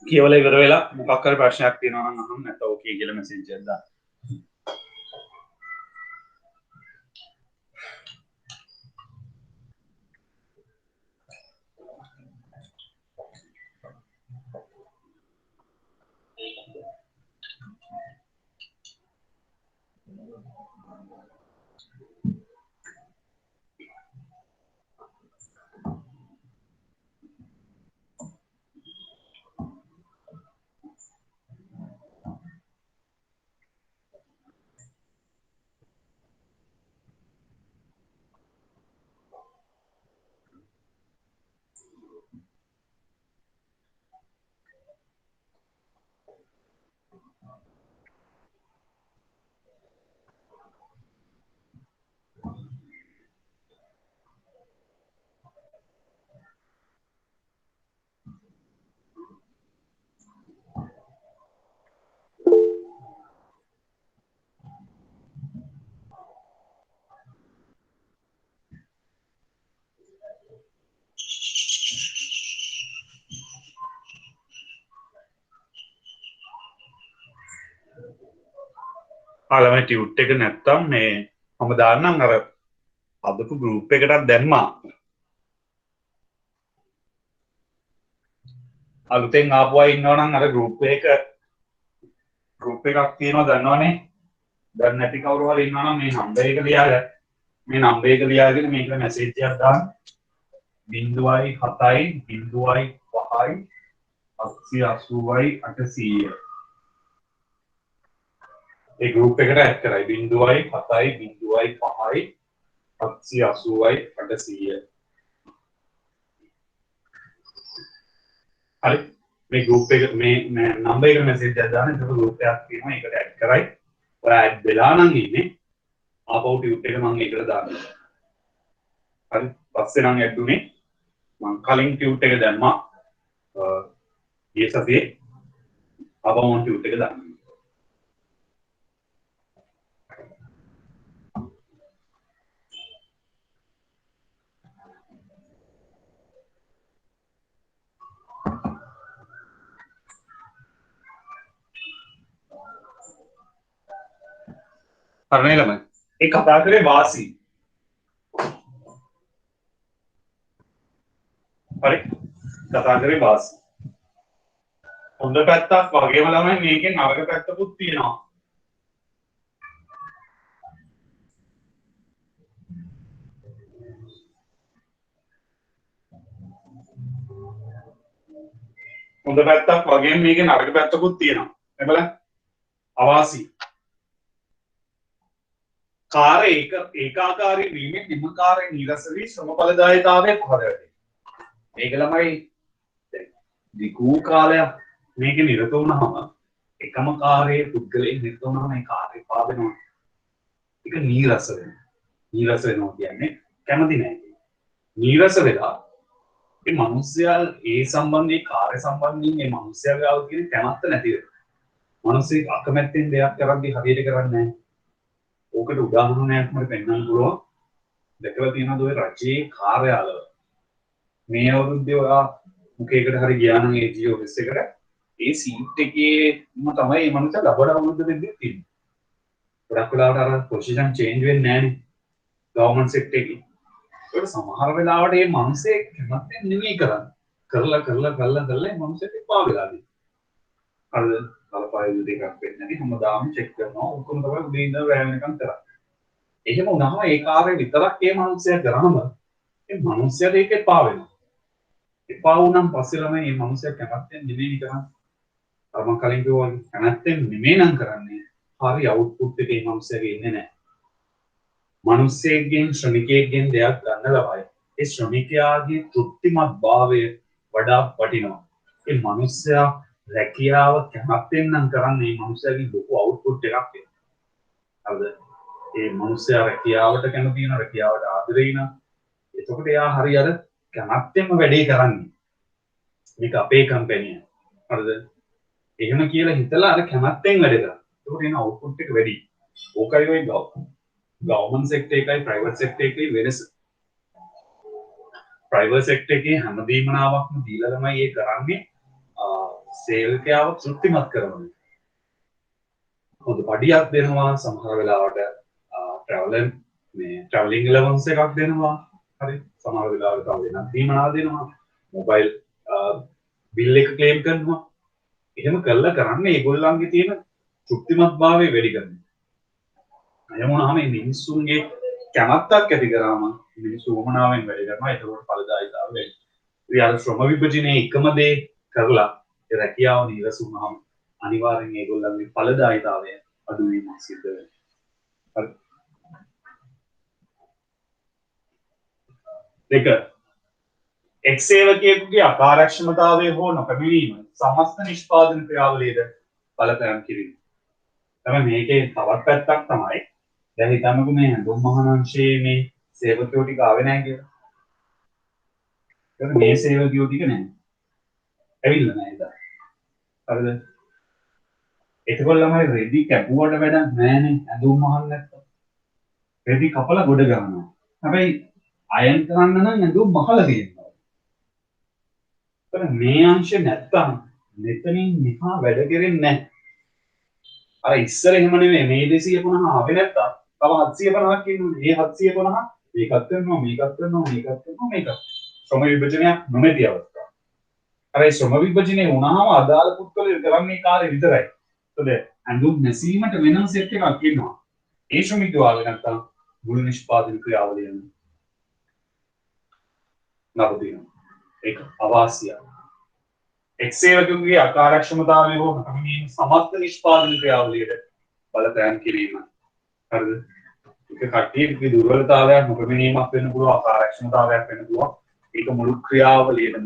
කියවලා ඉවර වෙලා මොකක් හරි ප්‍රශ්නයක් තියෙනවා නම් අහන්න නැත්නම් ඕකේ කියලා මෙසේජ් එකක් දාන්න. ළමයි ටියුට් එක නැත්තම් මේ මම දාන්නම් අර අදපු ගෲප් එකටත් දැම්මා. අලුතෙන් ආපු අය ඉන්නවනම් අර ගෲප් එකක් තියෙනවා දන්නවනේ. දැන් නැති කවුරු හරි ඉන්නවනම් මේ නම්බර් එක ලියාගන්න. මේ නම්බර් එක ලියාගෙන මේකට මැසේජ් එකක් දාන්න. 0.7 0.5 880යි 800. ඒ ගෲප් එකට ඇඩ් කරයි 0.7 0.5 880යි 800. හරි මේ ගෲප් එක මේ නම්බර් එකට මැසේජ් එකක් දාන්න. ඒක ගෲප් එකක් තියෙනවා. ඒකට ඇඩ් කරයි. ඔයා ඇඩ් වෙලා නම් ඉන්නේ. ආපහු ටියුට් එක මම ඒකට දාන්නම්. හරි පස්සේ නම් ඇඩ් උනේ. මම කලින් ටියුට් එක දැම්මා. ඊයේ සතියේ ආපහු මම ටියුට් එක දාන්නම්. හරිනේ ළමයි. ඒ කතා කරේ වාසි. හරි කතා කරේ වාසි. හොඳ පැත්තක් වගේම ළමයි මේකෙන් නරක පැත්තකුත් තියෙනවා. හොඳ පැත්තක් වගේම මේකේ නරක පැත්තකුත් තියෙනවා. මේ බලන්න. අවාසි. කාර්ය ඒකාකාරී වීමෙන් නිමකාරී නිරස වී ශ්‍රමඵලදායීතාවය පහළ වෙනවා. මේක ළමයි දිගු කාලයක් මේක නිරත වුණාම එකම කාර්යයේ පුද්ගලයෙක් නිරත වුණාම ඒ කාර්යය පාදනවා. ඒක නීරස වෙනවා. නීරස වෙනවා කියන්නේ කැමති නැහැ. නීරස වෙලා ඒ මිනිස්සයා ඒ සම්බන්ධී කාර්ය සම්බන්ධයෙන් මේ මිනිස්සයා ගාව කියන කැමැත්ත නැති වෙනවා. මිනිස්සෙක් අකමැත්තෙන් දෙයක් කරද්දී හරියට කරන්නේ නැහැ. ඕකට උදාහරණයක් මට පෙන්නන්න පුළුවන්. දැකලා තියෙනවද ඔය රජයේ කාර්යාලවල මේ අවුරුද්දේ ඔයා මුකේකට හරි ගියා නම් ඒ ජී ඔෆිස් එකට ඒ සීට් එකේම තමයි මේ මනුස්සයා ලබන අවුරුද්ද දෙන්නේ තියෙන්නේ. ගොඩක් වෙලාවට අර පොසිෂන් චේන්ජ් වෙන්නේ නැහනේ. ගවර්න්මන්ට් සෙක්ටර් එකේ. ඒක සමහර වෙලාවට මේ මනුස්සයෙක් කැමැත්තෙන් නෙමෙයි කරන්නේ. කරලා මේ මනුස්සයෙක් එපා වෙලා තියෙනවා. අර බලපායු දෙකක් වෙන්නේ නැති හැමදාම චෙක් කරනවා. ඔක්කොම තමයි උදේ ඉඳන් රැ වෙනකන් කරන්නේ. එහෙම වුණාම ඒ කාර්යය විතරක් මේ මනුස්සයා කරාම ඒ මනුස්සයාට ඒක එපා වෙනවා. එපා වුණාන් පස්සේ ළමයි මේ මනුස්සයා කැමැත්තෙන් නෙමෙයි කරන්නේ. අර මම කලින් කිව්වා වගේ කැමැත්තෙන් නෙමෙයි නම් කරන්නේ. හරි අවුට්පුට් එකේ මේ මනුස්සයාගේ ඉන්නේ නැහැ. මනුස්සයෙක්ගෙන් ශ්‍රමිකයෙක්ගෙන් දෙයක් ගන්න ළමයි. ඒ ශ්‍රමිකයාගේ තෘප්තිමත් භාවය වඩා වටිනවා. ඒ මනුස්සයා රැකියාව කැමැත්තෙන් නම් කරන්නේ මේ මනුස්සයාගේ ලොකු අවුට්පුට් එකක් එනවා. හරිද? ඒ මනුස්සයා රැකියාවට කැමති වෙන රැකියාවට ආදරේ වෙන. එතකොට එයා හරි අර කැමැත්තෙන්ම වැඩේ කරන්නේ. මේක අපේ කම්පැනි එක. හරිද? එහෙම කියලා හිතලා අර කැමැත්තෙන් වැඩ කරනවා. එතකොට එන අවුට්පුට් එක වැඩි. ඕකයි ඔය ගවර්න්මන්ට් සෙක්ටර් එකයි ප්‍රයිවට් සෙක්ටර් එකේ වෙනස. ප්‍රයිවට් සෙක්ටර් එකේ හැමදේම නාවක්ම දීලා තමයි ඒ කරන්නේ. සේවකයාව තෘප්තිමත් කරනවා. හොඳ පඩියක් දෙනවා සමහර වෙලාවට ට්‍රැවලින් ඇලවන්ස් එකක් දෙනවා. හරි සමහර වෙලාවට තව වෙනත් දීමනා දෙනවා. මොබයිල් බිල් එක ක්ලේම් කරනවා. එහෙම කළා කරන්නේ ඒගොල්ලන්ගේ තියෙන තෘප්තිමත්භාවය වැඩි කරනවා. එහෙම වුණාම මේ මිනිස්සුන්ගේ කැමැත්තක් ඇති කරාම මිනිස්සු වමනාවෙන් වැඩ කරනවා. ඒකෝට ඵලදායීතාවය වැඩි. ඉතින් ශ්‍රම විභජනයේ එකම දේ කරලා ඒ රැකියාව නිරස වුණාම අනිවාර්යෙන් ඒගොල්ලන්ගේ ඵලදායීතාවය අඩු වීමක් සිද්ධ වෙනවා. හරි. දෙක එක් සේවකයෙකුගේ අකාර්යක්ෂමතාවය හෝ නොපැමිණීම සමස්ත නිෂ්පාදන ක්‍රියාවලියද බලපෑම් කිරීම. තමයි මේකේ තවත් පැත්තක් තමයි දැන් හිතන්නකෝ මේ හඳුන් මහානංශයේ මේ සේවකයෝ ටික ආවේ නැහැ කියලා. ඒක මේ සේවකයෝ ටික නැහැ. ඇවිල්ලා නැහැ ඉතින්. හරිද? එතකොට ළමයි රෙදි කැපුවට වැඩක් නැහැනේ හඳුන් මහන්න නැත්තම්. රෙදි කපලා ගොඩ ගන්නවා. හැබැයි අයන් කරන්න නම් හඳුන් මහලා තියෙනවා. මේ අංශය නැත්තම් මෙතනින් මෙහා වැඩ කෙරෙන්නේ නැහැ. අර ඉස්සර එහෙම නෙමෙයි මේ 250 ආවේ නැත්තම් තව 750ක් ඉන්නුනේ. මේ 750 මේකත් කරනවා මේකත් කරනවා මේකත් කරනවා මේකත්. ශ්‍රම විභජනයක් නොමැති අවස්ථාව. අර ඒ ශ්‍රම විභජනය වුණාම අදාළ පුද්ගලයෝ කරන්නේ කාර්ය විතරයි. ඒකද ඇඳුම් නැසීමට වෙනම සෙට් එකක් ඉන්නවා. ඒ ශ්‍රමිකයෝ ආවේ නැත්තම් මුළු නිෂ්පාදන ක්‍රියාවලියම නවතිනවා. ඒක අවාසියයි. එක්සේවකගේ අකාර්යක්ෂමතාවය හෝ නැතිවීම සමස්ත නිෂ්පාදන ක්‍රියාවලියට බලපෑම් කිරීම. හරිද? ඒක කට්ටියගේ දුර්වලතාවයක් නොපෙනීමක් වෙන්න පුළුවන්, අකාර්යක්ෂමතාවයක් වෙන්න පුළුවන්. ඒක මුළු ක්‍රියාවලියටම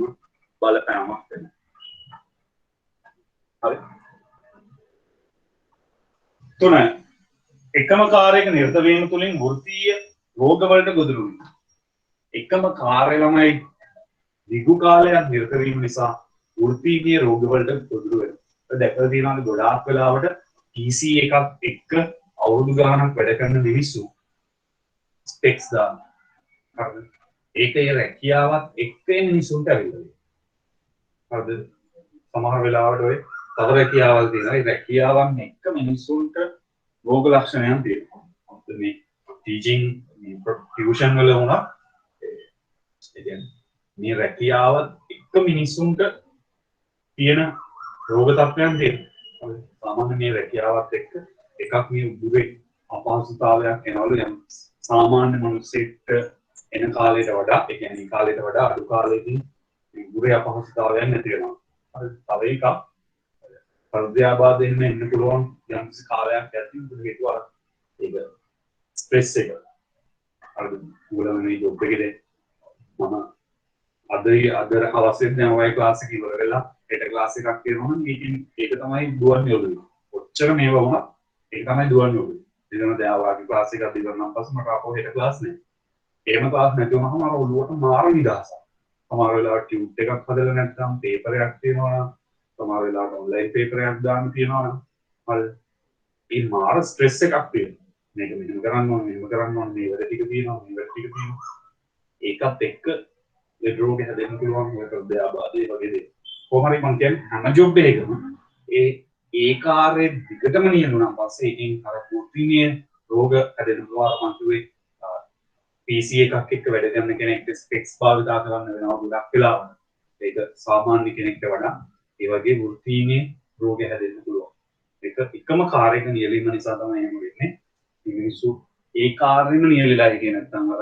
බලපෑමක් වෙනවා. හරි. තුන එකම කාර්යයක නිරත වීම තුළින් වෘත්තීය රෝගවලට ගොදුරු වෙනවා. එකම කාර්ය ළමයි දීර්ඝ කාලයක් නිරත වීම නිසා වෘත්තීය රෝගවලට ගොදුරු වෙනවා. ඒක දැකලා තියෙනවානේ ගොඩාක් වෙලාවට PC එකක් එක්ක අවුරුදු ගාණක් වැඩ කරන මිනිස්සු ස්පෙක්ස් දාන. හරිද? ඒකේ රැකියාවත් එක්ක මිනිසුන්ට ඇවිල්ලා. හරිද? සමහර වෙලාවට ඔය තව රැකියාවල් තියෙනවා. ඒ රැකියාවන් එක්ක මිනිසුන්ට රෝග ලක්ෂණයන් තියෙනවා. මේ ටීචින් ටියුෂන් වල වුණා ඒ කියන්නේ මේ රැකියාවත් එක්ක මිනිසුන්ට තියෙන රෝග තත්ත්වයන් තියෙනවා. සාමාන්‍ය මේ රැකියාවත් එක්ක එකක් මේ උගුරේ අපහසුතාවයක් එනවලු යම් සාමාන්‍ය මිනිස්සෙක්ට එන කාලයට වඩා ඒ කියන්නේ කාලයට වඩා අඩු කාලෙකින් මේ උගුරේ අපහසුතාවයන් නැති වෙනවා. හරි තව එකක් හෘදයාබාධයෙන් එන්න පුළුවන් යම් කාලයක් ඇතුළත හේතුව ඒක ස්ට්‍රෙස් එක. හරිද? උගලම මේ ජොබ් එකේ මම අද අවශ්‍ය දැන් ඔය ක්ලාස් එක ඉවර වෙලා හෙට ක්ලාස් එකක් තියෙනවා නම් ඒක තමයි දුවන්නේ ඔළුවේ. ඔච්චර මේවා වුණා ඒක තමයි දුවන්නේ ඔළුවේ. එතන දැන් වාගේ ක්ලාස් එකක් ඉවර නම් පස්සේ මට ආපහු හෙට ක්ලාස් නෑ. එහෙම ක්ලාස් නැති වුණාම මම ඔළුවට මාර නිදහසක්. සමහර වෙලාවට ටියුට් එකක් හදලා නැත්නම් පේපර් එකක් තියෙනවා නම් සමහර වෙලාවට ඔන්ලයින් පේපර් එකක් දාන්න තියෙනවා නම් හරි ඒ මාර ස්ට්‍රෙස් එකක් තියෙනවා. මේක මෙහෙම කරන්න ඕනේ මෙහෙම කරන්න ඕනේ මේ වැඩ ටික තියෙනවා මේ වැඩ ටික තියෙනවා. ඒකත් එක්ක ලෙඩ රෝග හැදෙන්න පුළුවන් ඔය හෘදයාබාධය වගේ දේ. කොහොම හරි මම කියන්නේ හැම ජොබ් එකකම ඒ කාර්යය දිගටම නියුණා පස්සේ ඒකෙන් අර පුතිනිය රෝග හැදෙන්න පුළුවන් මම කිව්වේ PC එකක් එක්ක වැඩ කරන කෙනෙක්ට ස්පෙක්ස් භාවිතා කරන්න වෙනවා ගොඩක් වෙලාවට. ඒක සාමාන්‍ය කෙනෙක්ට වඩා ඒ වගේ වෘත්තීය රෝග හැදෙන්න පුළුවන්. ඒක එකම කාර්යයක නියැලීම නිසා තමයි එහෙම වෙන්නේ. මිනිස්සු ඒ කාර්යෙම නියැලිලා හිටියේ නැත්නම් අර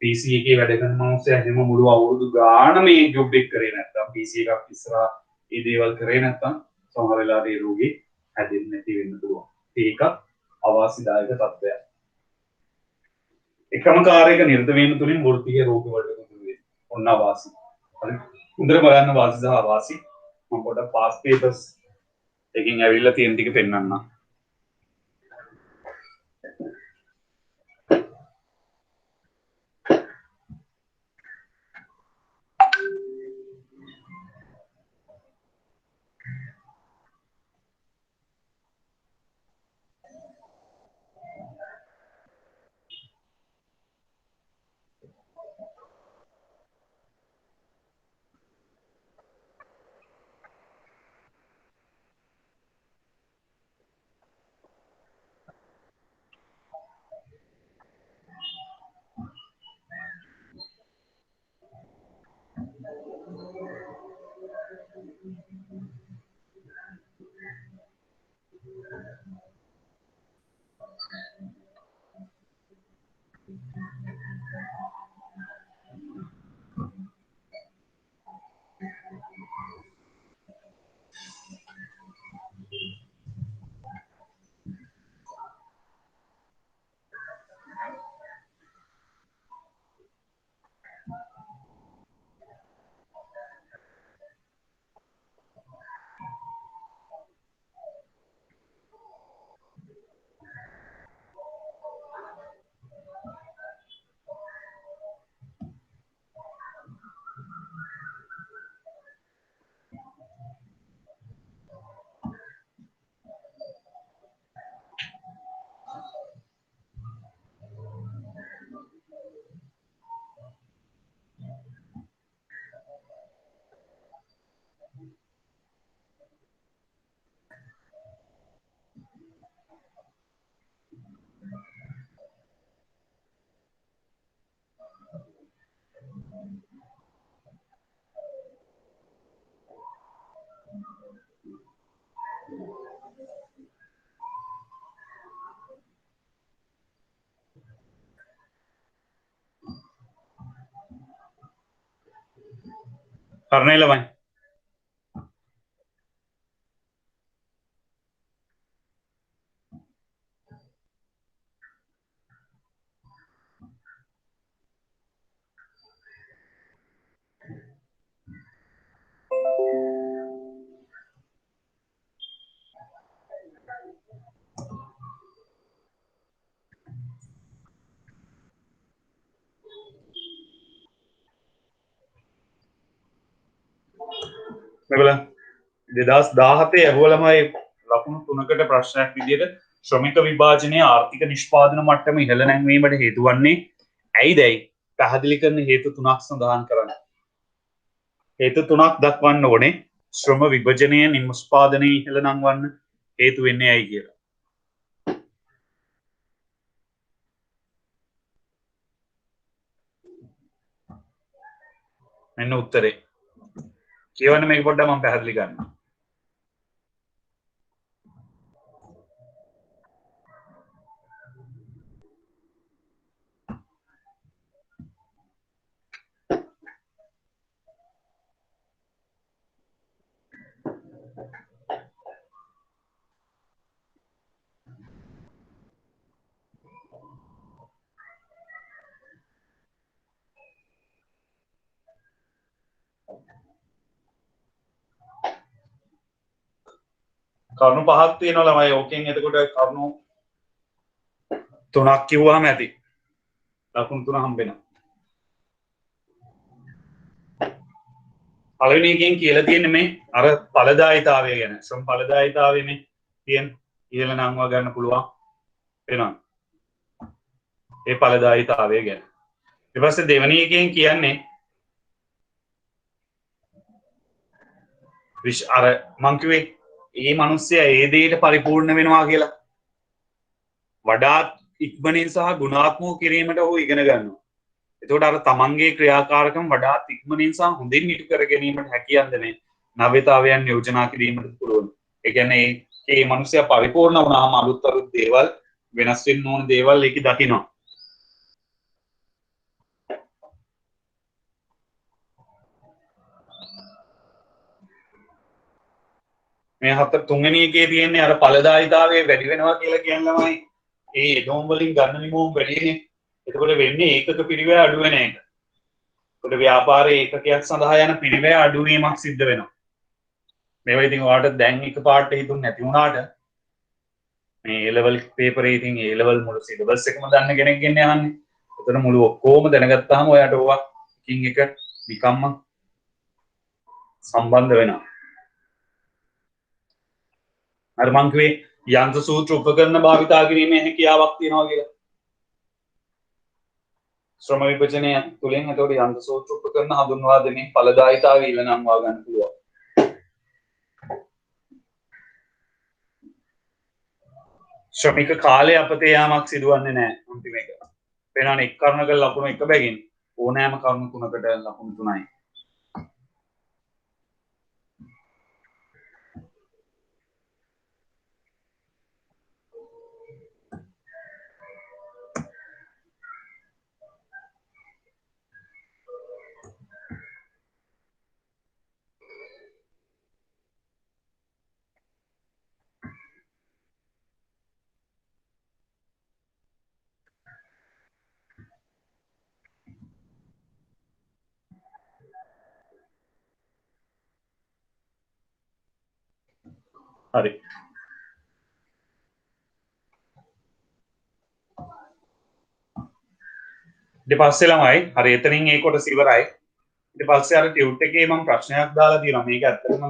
PC එකේ වැඩ කරන මිනිස්සු හැම මුළු අවුරුදු ගාන මේ ජොබ් එක කරේ නැත්නම් PC එකක් ඉස්සරහා මේ දේවල් කරේ නැත්නම් සමහර වෙලාවට ඒ රෝගේ හැදෙන්නේ නැති වෙන්න පුළුවන්. ඒක අවාසිදායක තත්ත්වයක්. එකම කාර්යයක නිරත වීම තුළින් වෘත්තීය රෝග වලට ගොදුරු වෙනවා. ඔන්න අවාසි. හරි. හොඳට බලන්න වාසි සහ අවාසි. මම පොඩ්ඩක් පාස් පේපර්ස් එකකින් ඇවිල්ලා තියෙන ටික පෙන්නන්නම්. කරණය ළමයි මෙබල 2017 ඇහුව ළමයි ලකුණු 3කට ප්‍රශ්නයක් විදිහට ශ්‍රමික විභාජනයේ ආර්ථික නිෂ්පාදන මට්ටම ඉහළ නැංවීමට හේතු වන්නේ ඇයිදැයි පැහැදිලි කරන හේතු 3ක් සඳහන් කරන්න. හේතු 3ක් දක්වන්න ඕනේ. ශ්‍රම විභජනය නිෂ්පාදනයේ ඉහළ නංවන්න හේතු වෙන්නේ ඇයි කියලා. මෙන්න උත්තරේ. කියවන්න මේක පොඩ්ඩක් මම පැහැදිලි කරන්නම්. කරුණු පහක් තියෙනවා ළමයි. ඕකෙන් එතකොට කරුණු 3ක් කිව්වහම ඇති. ලකුණු 3 හම්බෙනවා. පළවෙනි එකෙන් කියලා තියෙන්නේ මේ අර ඵලදායීතාවය ගැන. ශ්‍රම ඵලදායීතාවය මේ තියෙන ඉහළ නංවා ගන්න පුළුවන් වෙනවා. ඒ ඵලදායීතාවය ගැන. ඊට පස්සේ දෙවෙනි එකෙන් කියන්නේ අර මං කිව්වේ ඒ මිනිස්සයා ඒ දෙයට පරිපූර්ණ වෙනවා කියලා. වඩාත් ඉක්මනින් සහ ගුණාත්මක කිරීමට ඔහු ඉගෙන ගන්නවා. එතකොට අර තමන්ගේ ක්‍රියාකාරකම් වඩාත් ඉක්මනින් සහ හොඳින් ඉටු කර ගැනීමට හැකියන්ද මේ නව්‍යතාවයන් යෝජනා කිරීමට පුළුවන්. ඒ කියන්නේ මේ මිනිස්සයා පරිපූර්ණ වුණාම අලුත් දේවල් වෙනස් වෙන්න ඕන දේවල් ඒක දකිනවා. මේ හතර තුන්වෙනි එකේ තියෙන්නේ අර ඵලදායීතාවය වැඩි වෙනවා කියලා කියනවායි ඒ එදොම් වලින් ගන්න නිමෝම් වැඩිනේ. එතකොට වෙන්නේ ඒකක පිරිවැය අඩු වෙන එක. ඒකට ව්‍යාපාරයේ ඒකකයක් සඳහා යන පිරිවැය අඩු වීමක් සිද්ධ වෙනවා. මේවා ඉතින් ඔයාලට දැන් එකපාරට හිතුන් නැති වුණාට මේ A level පේපරේ ඉතින් A level මුළු සිලබස් එකම දන්න කෙනෙක් ගෙන්න යන්නේ. එතන මුළු ඔක්කොම දැනගත්තාම ඔයාට ඕවා එකින් එක නිකම්ම සම්බන්ධ වෙනවා. අර මං කිව්වේ යන්ත්‍ර සූත්‍ර උපකරණ භාවිතා කිරීමේ හැකියාවක් තියෙනවා කියලා. ශ්‍රම විභජනය තුළින් එතකොට යන්ත්‍ර සූත්‍ර උපකරණ හඳුන්වා දෙමින් ඵලදායීතාවය ඊළඟවා ගන්න පුළුවන්. ශ්‍රමික කාලය අපතේ යාමක් සිදුවන්නේ නැහැ අන්තිම එක. වෙනාන එක් කරුණක ලකුණු එක බැගින් ඕනෑම කරුණු 3කට ලකුණු 3යි. හරි. ඊට පස්සේ ළමයි හරි එතනින් ඒ කොටස ඉවරයි. ඊට පස්සේ අර ටියුට් එකේ මම ප්‍රශ්නයක් දාලා තියෙනවා. මේක ඇත්තටම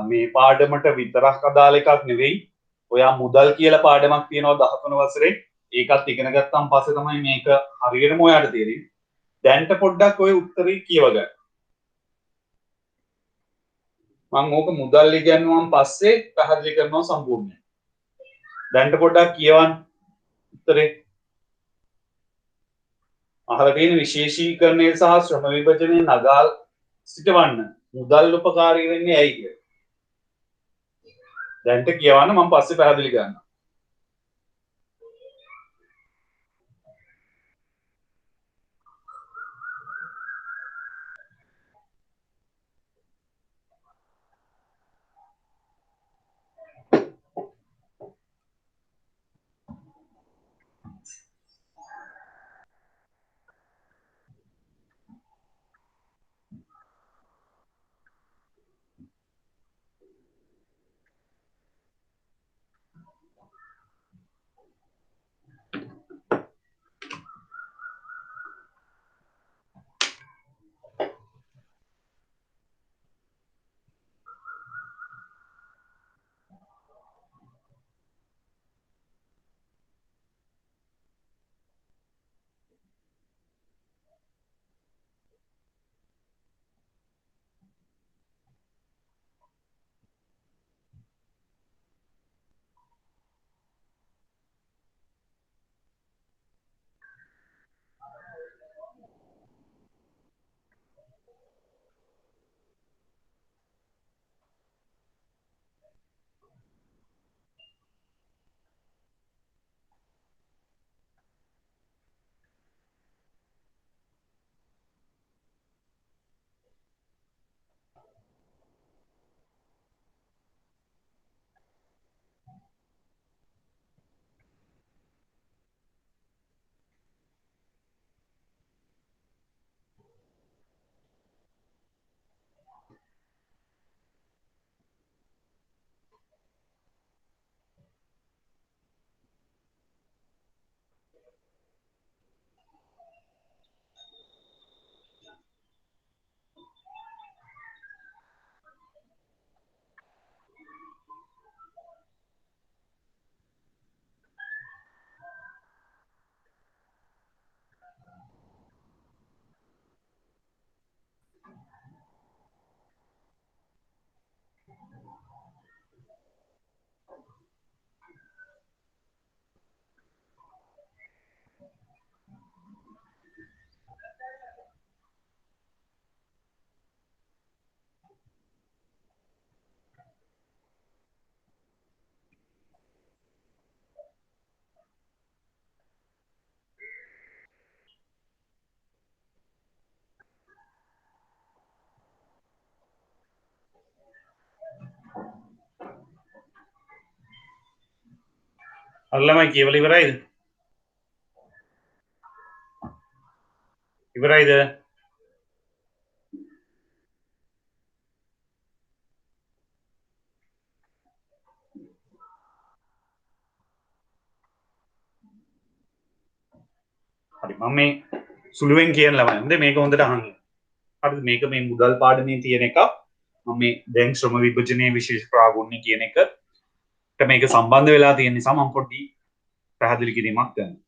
මේ පාඩමට විතරක් අදාළ එකක් නෙවෙයි. ඔයා මුදල් කියලා පාඩමක් තියෙනවා 13 වසරේ. ඒකත් ඉගෙන ගත්තාන් පස්සේ තමයි මේක හරියටම ඔයාට තේරෙන්නේ. දැන්ට පොඩ්ඩක් ඔය උත්තරේ කියව ගන්න. මම ඕක මුදල් ඉගෙනුවාන් පස්සේ පැහැදිලි කරනවා සම්පූර්ණයෙන්. දැන්ට පොඩ්ඩක් කියවන්න උත්තරේ. අහලා තියෙන විශේෂීකරණය සහ ශ්‍රම විභජනයේ නගාල් සිටවන්න මුදල් උපකාරී වෙන්නේ ඇයි කියලා. දැන්ට කියවන්න මම පස්සේ පැහැදිලි කරනවා. අල්ලමයි කියවල ඉවරයිද හරි මම මේ සුළුවෙන් කියන ළමයි හොඳේ මේක හොඳට අහන්න හරිද මේක මේ මුදල් පාඩමේ තියෙන එකක් මම මේ දැන් ශ්‍රම විභජනයේ විශේෂ ප්‍රාගුණ්‍ය කියන එකට මේක සම්බන්ධ වෙලා තියෙන නිසා මම පොඩ්ඩි පැහැදිලි කිරීමක් කරනවා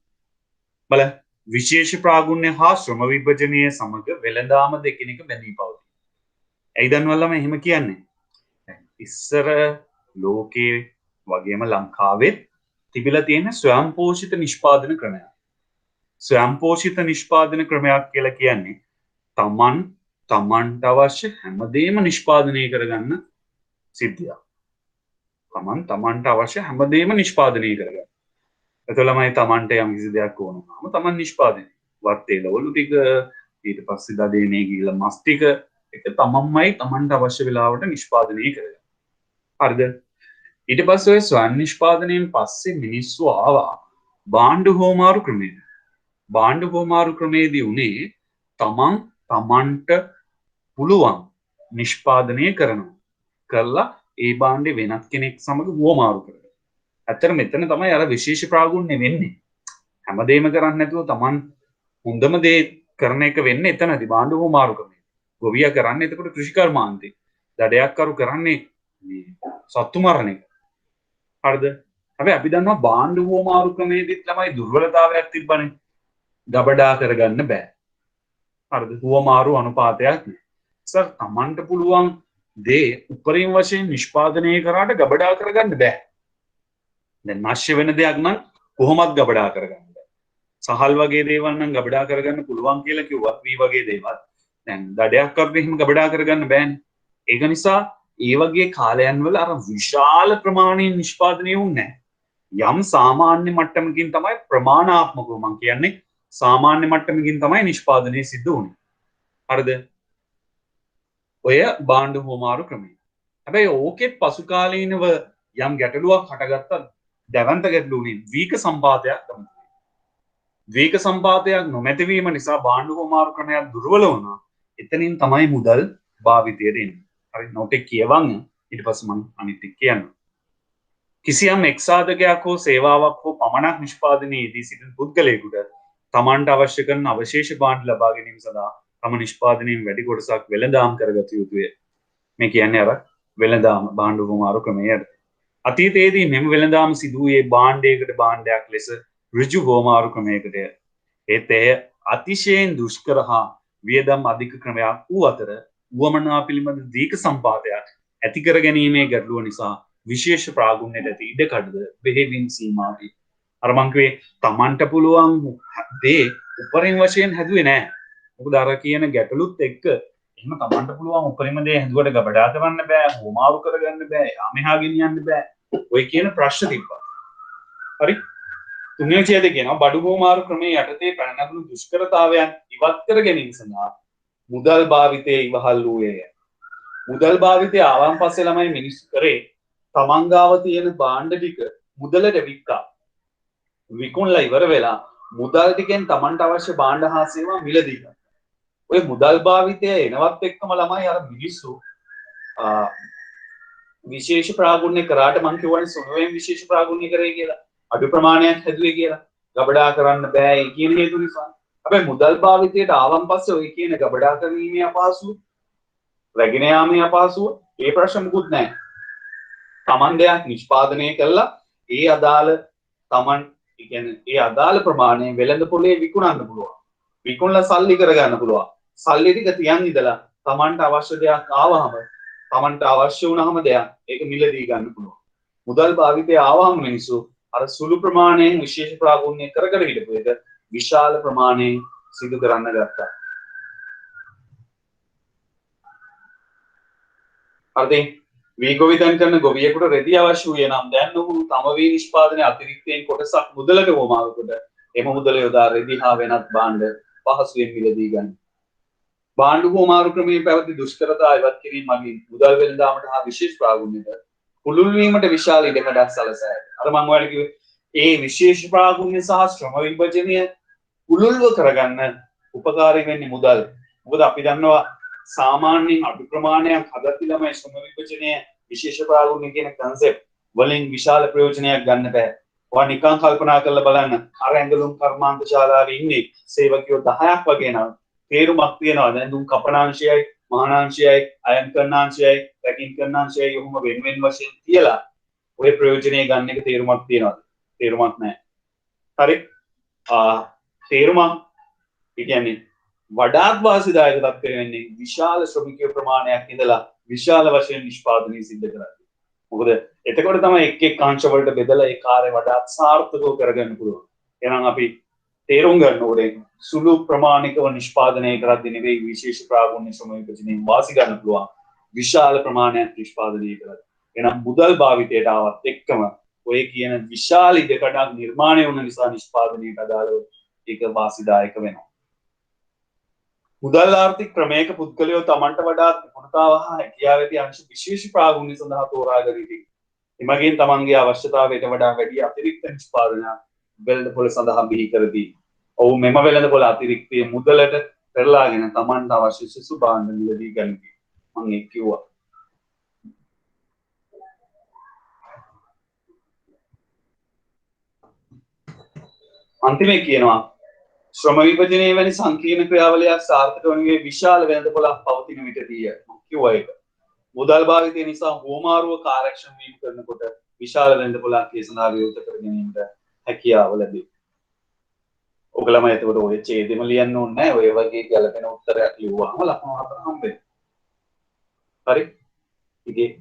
බලන්න විශේෂ ප්‍රාගුණ්‍ය හා ශ්‍රම විභජනය සමග වෙළඳාම දෙකිනෙක බැඳී පවතී. ඇයි දන්නවලම එහෙම කියන්නේ? ඉස්සර ලෝකයේ වගේම ලංකාවෙත් තිබිලා තියෙන ස්වයංපෝෂිත නිෂ්පාදන ක්‍රමයක්. ස්වයංපෝෂිත නිෂ්පාදන ක්‍රමයක් කියලා කියන්නේ තමන්ට අවශ්‍ය හැමදේම නිෂ්පාදනය කරගන්න සිද්ධියක්. තමන්ට අවශ්‍ය හැමදේම නිෂ්පාදනය කරගන්න. එතලමයි තමන්ට යම් කිසි දෙයක් ඕන වුණාම තමන් නිෂ්පාදනය. වත්තේ ලවලු ටික ඊට පස්සේ දඩේනේ ගිහලා මස් ටික එක තමන්මයි තමන්ට අවශ්‍ය වෙලාවට නිෂ්පාදනය කරගන්න. හරිද? ඊට පස්සේ ඔය ස්වයං නිෂ්පාදනයෙන් පස්සේ මිනිස්සු ආවා භාණ්ඩ හෝමාරු ක්‍රමයට. භාණ්ඩ හෝමාරු ක්‍රමේදී උනේ තමන්ට පුළුවන් නිෂ්පාදනය කරලා ඒ භාණ්ඩේ වෙනත් කෙනෙක් සමග හෝමාරු කරනවා. ඇත්තට මෙතන තමයි අර විශේෂ ප්‍රාගුණ්‍ය වෙන්නේ. හැමදේම කරන්නේ නැතුව තමන් හොඳම දේ කරන එක වෙන්නේ එතනදී භාණ්ඩ හෝමාරු ක්‍රමය. ගොවියා කරන්නේ එතකොට කෘෂිකර්මාන්තේ. දඩයක්කරු කරන්නේ මේ සත්තු මරණ එක. හරිද? හැබැයි අපි දන්නවා භාණ්ඩ හෝමාරු ක්‍රමයේදීත් ළමයි දුර්වලතාවයක් තිබ්බනේ. ගබඩා කරගන්න බෑ. හරිද? හෝමාරු අනුපාතයක් නෑ. සර් තමන්ට පුළුවන් දේ උපරිම වශයෙන් නිෂ්පාදනය කරාට ගබඩා කරගන්න බෑ. දැන් නැශ්‍ය වෙන දෙයක් නම් කොහොමත් ගබඩා කරගන්න බෑ. සහල් වගේ දේවල් නම් ගබඩා කරගන්න පුළුවන් කියලා කිව්වත් වී වගේ දේවල් දැන් දඩයක් කරගෙන එහෙම ගබඩා කරගන්න බෑනේ. ඒක නිසා ඒ වගේ කාලයන් වල අර විශාල ප්‍රමාණයෙන් නිෂ්පාදනය වුණේ නැහැ. යම් සාමාන්‍ය මට්ටමකින් තමයි ප්‍රමාණාත්මකව මම කියන්නේ සාමාන්‍ය මට්ටමකින් තමයි නිෂ්පාදනය සිද්ධ වුණේ. හරිද? ඔය භාණ්ඩ හෝමාරු ක්‍රමය. හැබැයි ඕකෙත් පසු කාලීනව යම් ගැටලුවක් හටගත්තා. දැවන්ත ගැටලුවනේ වීක සම්පාදයක් තමයි. වීක සම්පාදයක් නොමැතිවීම නිසා භාණ්ඩ හෝමාරු ක්‍රමයක් දුර්වල වුණා. එතනින් තමයි මුදල් භාවිතයට එන්නේ. හරි නොටෙක් කියවන්න ඊට පස්සේ මම අනිත් එක කියන්නම්. කිසියම් එක්සාධකයක් හෝ සේවාවක් හෝ පමණක් නිෂ්පාදනයේදී සිටින පුද්ගලයෙකුට තමන්ට අවශ්‍ය කරන අවශේෂ භාණ්ඩ ලබා ගැනීම සඳහා තම නිෂ්පාදනයෙන් වැඩි කොටසක් වෙළඳාම් කරගත යුතුය. මේ කියන්නේ අර වෙළඳාම භාණ්ඩ හෝමාරු ක්‍රමයට. අතීතයේදී මෙම වෙළඳාම සිදු වූයේ භාණ්ඩයකට භාණ්ඩයක් ලෙස ඍජු හෝමාරු ක්‍රමයකටය. ඒත් එය අතිශයින් දුෂ්කර හා වියදම් අධික ක්‍රමයක් වූ අතර වුවමනා පිළිබඳ දීර්ඝ සම්පාදයක් ඇති කර ගැනීමේ ගැටලුව නිසා විශේෂ ප්‍රාගුණ්‍යයට ඇති ඉඩකඩද බෙහෙවින් සීමා වේ. අර මං කිව්වේ තමන්ට පුළුවන් දේ උපරිම වශයෙන් හැදුවේ නෑ. මොකද අර කියන ගැටලුත් එක්ක එහෙම තමන්ට පුළුවන් උපරිම දේ හැදුවට ගබඩා කරන්න බෑ, හෝමාරු කරගන්න බෑ, යා මෙහා ගෙනියන්න බෑ. ඔය කියන ප්‍රශ්න තිබ්බා. හරි? තුන්වෙනි ඡේදයේ කියනවා බඩු හෝමාරු ක්‍රමයේ යටතේ පැන නැගුණු දුෂ්කරතාවයන් ඉවත් කර ගැනීම සඳහා මුදල් භාවිතයේ ඉවහල් වූයේය. මුදල් භාවිතය ආවන් පස්සේ ළමයි මිනිස්සු කරේ තමන් ගාව තියෙන භාණ්ඩ ටික මුදලට වික්කා. විකුණලා ඉවර වෙලා මුදල් ටිකෙන් තමන්ට අවශ්‍ය භාණ්ඩ හා සේවා මිලදී ගත්තා. ඔය මුදල් භාවිතය එනවත් එක්කම ළමයි අර මිනිස්සු විශේෂ ප්‍රාගුණ්‍ය කරාට මං කියවනේ සුළුවෙන් විශේෂ ප්‍රාගුණ්‍ය කරේ කියලා. අඩු ප්‍රමාණයක් හැදුවේ කියලා. ගබඩා කරන්න බෑ ඒ කියන හේතු නිසා. හැබැයි මුදල් භාවිතයට ආවන් පස්සේ ඔය කියන ගබඩා කිරීමේ අපහසුව, රැගෙන යාමේ අපහසුව, ඒ ප්‍රශ්න මුකුත් නැහැ. තමන් දෙයක් නිෂ්පාදනය කළා ඒ අදාළ තමන් කියන්නේ ඒ අදාළ ප්‍රමාණය වෙළඳ පොලේ විකුණන්න පුළුවන්. විකුණලා සල්ලි කරගන්න පුළුවන්. සල්ලි ටික තියන් ඉඳලා තමන්ට අවශ්‍ය දෙයක් ආවහම තමන්ට අවශ්‍ය වුණාම දෙයක් ඒක මිලදී ගන්න පුළුවන්. මුදල් භාවිතය ආවහම මිනිස්සු අර සුළු ප්‍රමාණයෙන් විශේෂ ප්‍රාගුණ්‍ය කර හිටපු එක විශාල ප්‍රමාණයෙන් සිදු කරන්න ගත්තා. හරිද? වී ගොවිතැන් කරන ගොවියෙකුට රෙදි අවශ්‍ය වූයේ නම් දැන් ඔහු තම වී නිෂ්පාදනයේ අතිරික්තයෙන් කොටසක් මුදලට වමාරු කොට එම මුදල යොදා රෙදි හා වෙනත් භාණ්ඩ පහසුවෙන් මිලදී ගන්න. භාණ්ඩ හෝමාරු ක්‍රමයේ පැවති දුෂ්කරතා ඉවත් කිරීම මගින් මුදල් වෙළඳාමට හා විශේෂ ප්‍රාගුණ්‍යයට පුළුල් වීමට විශාල ඉඩකඩක් සලසා ඇත. අර මම ඔයාලට කිව්වේ ඒ විශේෂ ප්‍රාගුණ්‍ය සහ ශ්‍රම විභජනය පුළුල්ව කරගන්න උපකාරී වෙන්නේ මුදල්. මොකද අපි දන්නවා සාමාන්‍යයෙන් අඩු ප්‍රමාණයක් හදති ළමයි ශ්‍රම විභජනය විශේෂ ප්‍රාගුණ්‍ය කියන concept වලින් විශාල ප්‍රයෝජනයක් ගන්න බෑ. ඔයා නිකන් කල්පනා කරලා බලන්න අර ඇඟලුම් කර්මාන්ත ශාලාවේ ඉන්නේ සේවකයෝ 10ක් වගේ නම් තේරුමක් තියනවා. දැන් දුම් කපනාංශයයි මහානාංශයයි අයන් කරනාංශයයි පැකින් කරනාංශයයි ඔහොම වෙන වෙන වශයෙන් තියලා ඔය ප්‍රයෝජනය ගන්න එක තේරුමක් තියනවාද? තේරුමක් නැහැ. හරි? තේරුමක් ඒ කියන්නේ වඩාත් වාසිදායක තත්ත්වය වෙන්නේ විශාල ශ්‍රමිකයෝ ප්‍රමාණයක් ඉඳලා විශාල වශයෙන් නිෂ්පාදනය සිද්ධ කරන්නේ. මොකද එතකොට තමයි එක් එක් අංශ වලට බෙදලා ඒ කාර්ය වඩාත් සාර්ථකව කරගන්න පුළුවන්. එහෙනම් අපි තේරුම් ගන්න ඕනේ සුළු ප්‍රමාණිකව නිෂ්පාදනය කරද්දී නෙවෙයි විශේෂ ප්‍රාගුණ්‍ය ශ්‍රම විභජනයෙන් වාසි ගන්න පුළුවන් විශාල ප්‍රමාණයක් නිෂ්පාදනය කරද්දී. එහෙනම් මුදල් භාවිතයට ආවත් එක්කම ඔය කියන විශාල ඉඩකඩක් නිර්මාණය වුණ නිසා නිෂ්පාදනයට අදාළව ඒක වාසිදායක වෙනවා. මුදල් ආර්ථික ක්‍රමයක පුද්ගලයෝ තමන්ට වඩාත් නිපුණතාව හා හැකියාව ඇති අංශ විශේෂ ප්‍රාගුණ්‍ය සඳහා තෝරා ගනිති. එමගින් තමන්ගේ අවශ්‍යතාවයට වඩා වැඩි අතිරික්ත නිෂ්පාදනයක් වෙළඳපොළ සඳහා බිහි කරති. ඔවුන් මෙම වෙළඳපොළ අතිරික්තය මුදලට පෙරලාගෙන තමන්ට අවශ්‍ය සුසු භාණ්ඩ මිලදී ගනිති. මම ඒක කිව්වා. අන්තිමේ කියනවා ශ්‍රම විභජනයේ වැනි සංකීර්ණ ක්‍රියාවලියක් සාර්ථක වනුයේ විශාල වෙළඳපොළක් පවතින විටදී කිව්වා ඒක. මුදල් භාවිතය නිසා හුවමාරුව කාර්යක්ෂම වීම කරනකොට විශාල වෙළඳපොළක් ඒ සඳහා විවෘත කර ගැනීමට හැකියාව ලැබේ. ඔයගලම එතකොට ඔය ඡේදෙම ලියන්න ඕනේ නැහැ. ඔය වගේ ගැළපෙන උත්තරයක් ලියුවාම ලකුණු 4 හම්බෙන්නේ. හරි? ඉතින්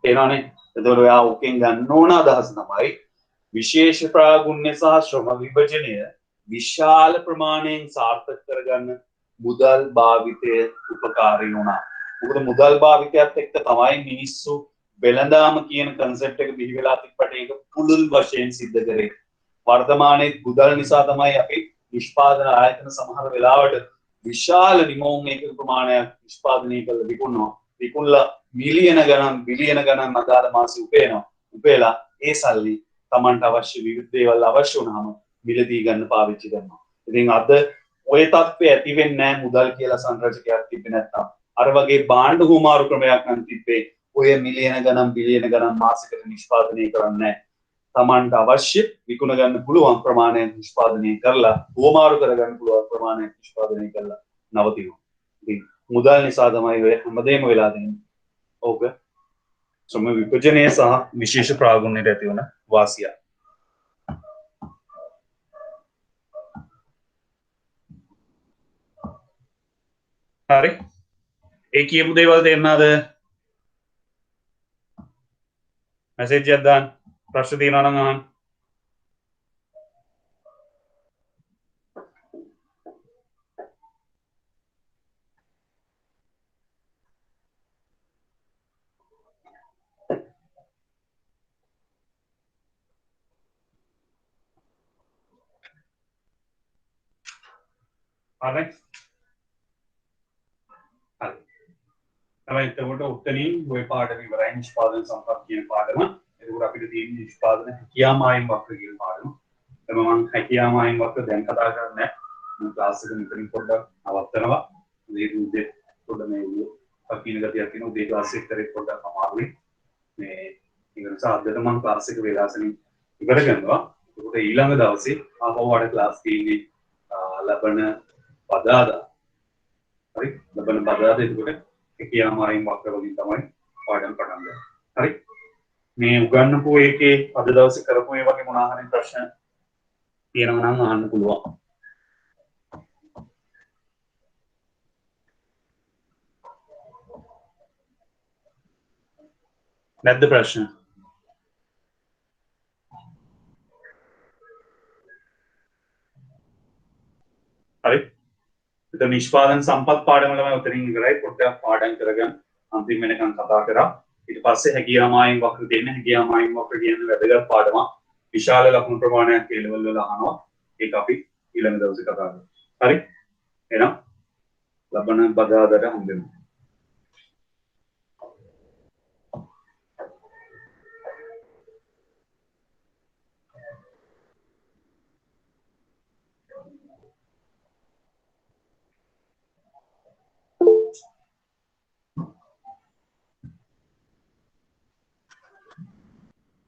තේරෙනවනේ. එතකොට ඔයා ඔකෙන් ගන්න ඕන අදහස තමයි විශේෂ ප්‍රාගුණ්‍ය සහ ශ්‍රම විභජනය විශාල ප්‍රමාණයෙන් සාර්ථක කරගන්න මුදල් භාවිතය උපකාරී වුණා. මොකද මුදල් භාවිතයත් එක්ක තමයි මිනිස්සු වෙළඳාම කියන concept එක බිහි වෙලා තිබ්බට ඒක පුළුල් වශයෙන් සිද්ධ කරේ. වර්තමානයේ මුදල් නිසා තමයි අපි නිෂ්පාදන ආයතන සමහර වෙලාවට විශාල රිමෝන් එකක ප්‍රමාණයක් නිෂ්පාදනය කරලා විකුණනවා. විකුණලා මිලියන ගණන් බිලියන ගණන් අදාළ මාසෙ උපයනවා. උපයලා ඒ සල්ලි තමන්ට අවශ්‍ය විවිධ දේවල් අවශ්‍ය වුණාම මිලදී ගන්න පාවිච්චි කරනවා. ඉතින් අද ඔය තත්ත්වය ඇති වෙන්නේ නැහැ මුදල් කියලා සංරචකයක් තිබ්බේ නැත්නම්. අර වගේ භාණ්ඩ හුමාරු ක්‍රමයක් නම් තිබ්බේ ඔය මිලියන ගණන් බිලියන ගණන් මාසෙකට නිෂ්පාදනය කරන්නේ නැහැ. තමන්ට අවශ්‍ය විකුණ ගන්න පුළුවන් ප්‍රමාණයක් නිෂ්පාදනය කරලා හුමාරු කරගන්න පුළුවන් ප්‍රමාණයක් නිෂ්පාදනය කරලා නවතිනවා. ඉතින් මුදල් නිසා තමයි ඔය හැමදේම වෙලා තියෙන්නේ. ඕක ශ්‍රම විභජනය සහ විශේෂ ප්‍රාගුණ්‍යයට ඇති වන වාසිය. හරි. ඒ කියපු දේවල් තේරුණාද? මැසේජ් එකක් දාන්න. ප්‍රශ්න තියෙනවා නම් අහන්න. හරි. හරි. තමයි එතකොට උත්තරින් ওই පාඩම ඉවරයි නිෂ්පාදන සම්පත් කියන පාඩම. ඒක අපිට තියෙන නිෂ්පාදන හැකියාමායින් වක්‍ර කියන පාඩම. එතන මම හැකියාමායින් වක්‍ර දැන් කතා කරන්නේ නැහැ. මම ක්ලාස් එක මෙතනින් පොඩ්ඩක් නවත්තනවා. මේ උදේ පොඩ්ඩක් මේ අකින ගතියක් තියෙන උදේ ක්ලාස් එක කරේ පොඩ්ඩක් අමාරුයි. මේ ඒක නිසා අදට මම ක්ලාස් එක වේලාසනින් ඉවර කරනවා. ඒකට ඊළඟ දවසේ ආපහු වඩ ක්ලාස් තියෙන්නේ ලබන බදාදා. හරි? ලබන බදාදා එතකොට හැකියාමායින් වක්‍ර වලින් තමයි පාඩම් පටන් ගන්න. හරි? මේ උගන්වපු එකේ අද දවසේ කරපු ඒ වගේ මොනවා හරි ප්‍රශ්න තියෙනවා නම් අහන්න පුළුවන්. නැද්ද ප්‍රශ්න? හරි. එතන නිෂ්පාදන සම්පත් පාඩම ළමයි උතරින් ඉවරයි. පොඩ්ඩක් පාඩම් කරගන්න. අන්තිම වෙනකන් කතා කරා. ඊට පස්සේ හැකියාමායින් වක්‍ර දෙන්න හැකියාමායින් වක්‍ර කියන වැදගත් පාඩමක්. විශාල ලකුණු ප්‍රමාණයක් ඒ ලෙවල් වල අහනවා. ඒක අපි ඊළඟ දවසේ කතා කරමු. හරි? එහෙනම් ලබන බදාදට හම්බෙමු.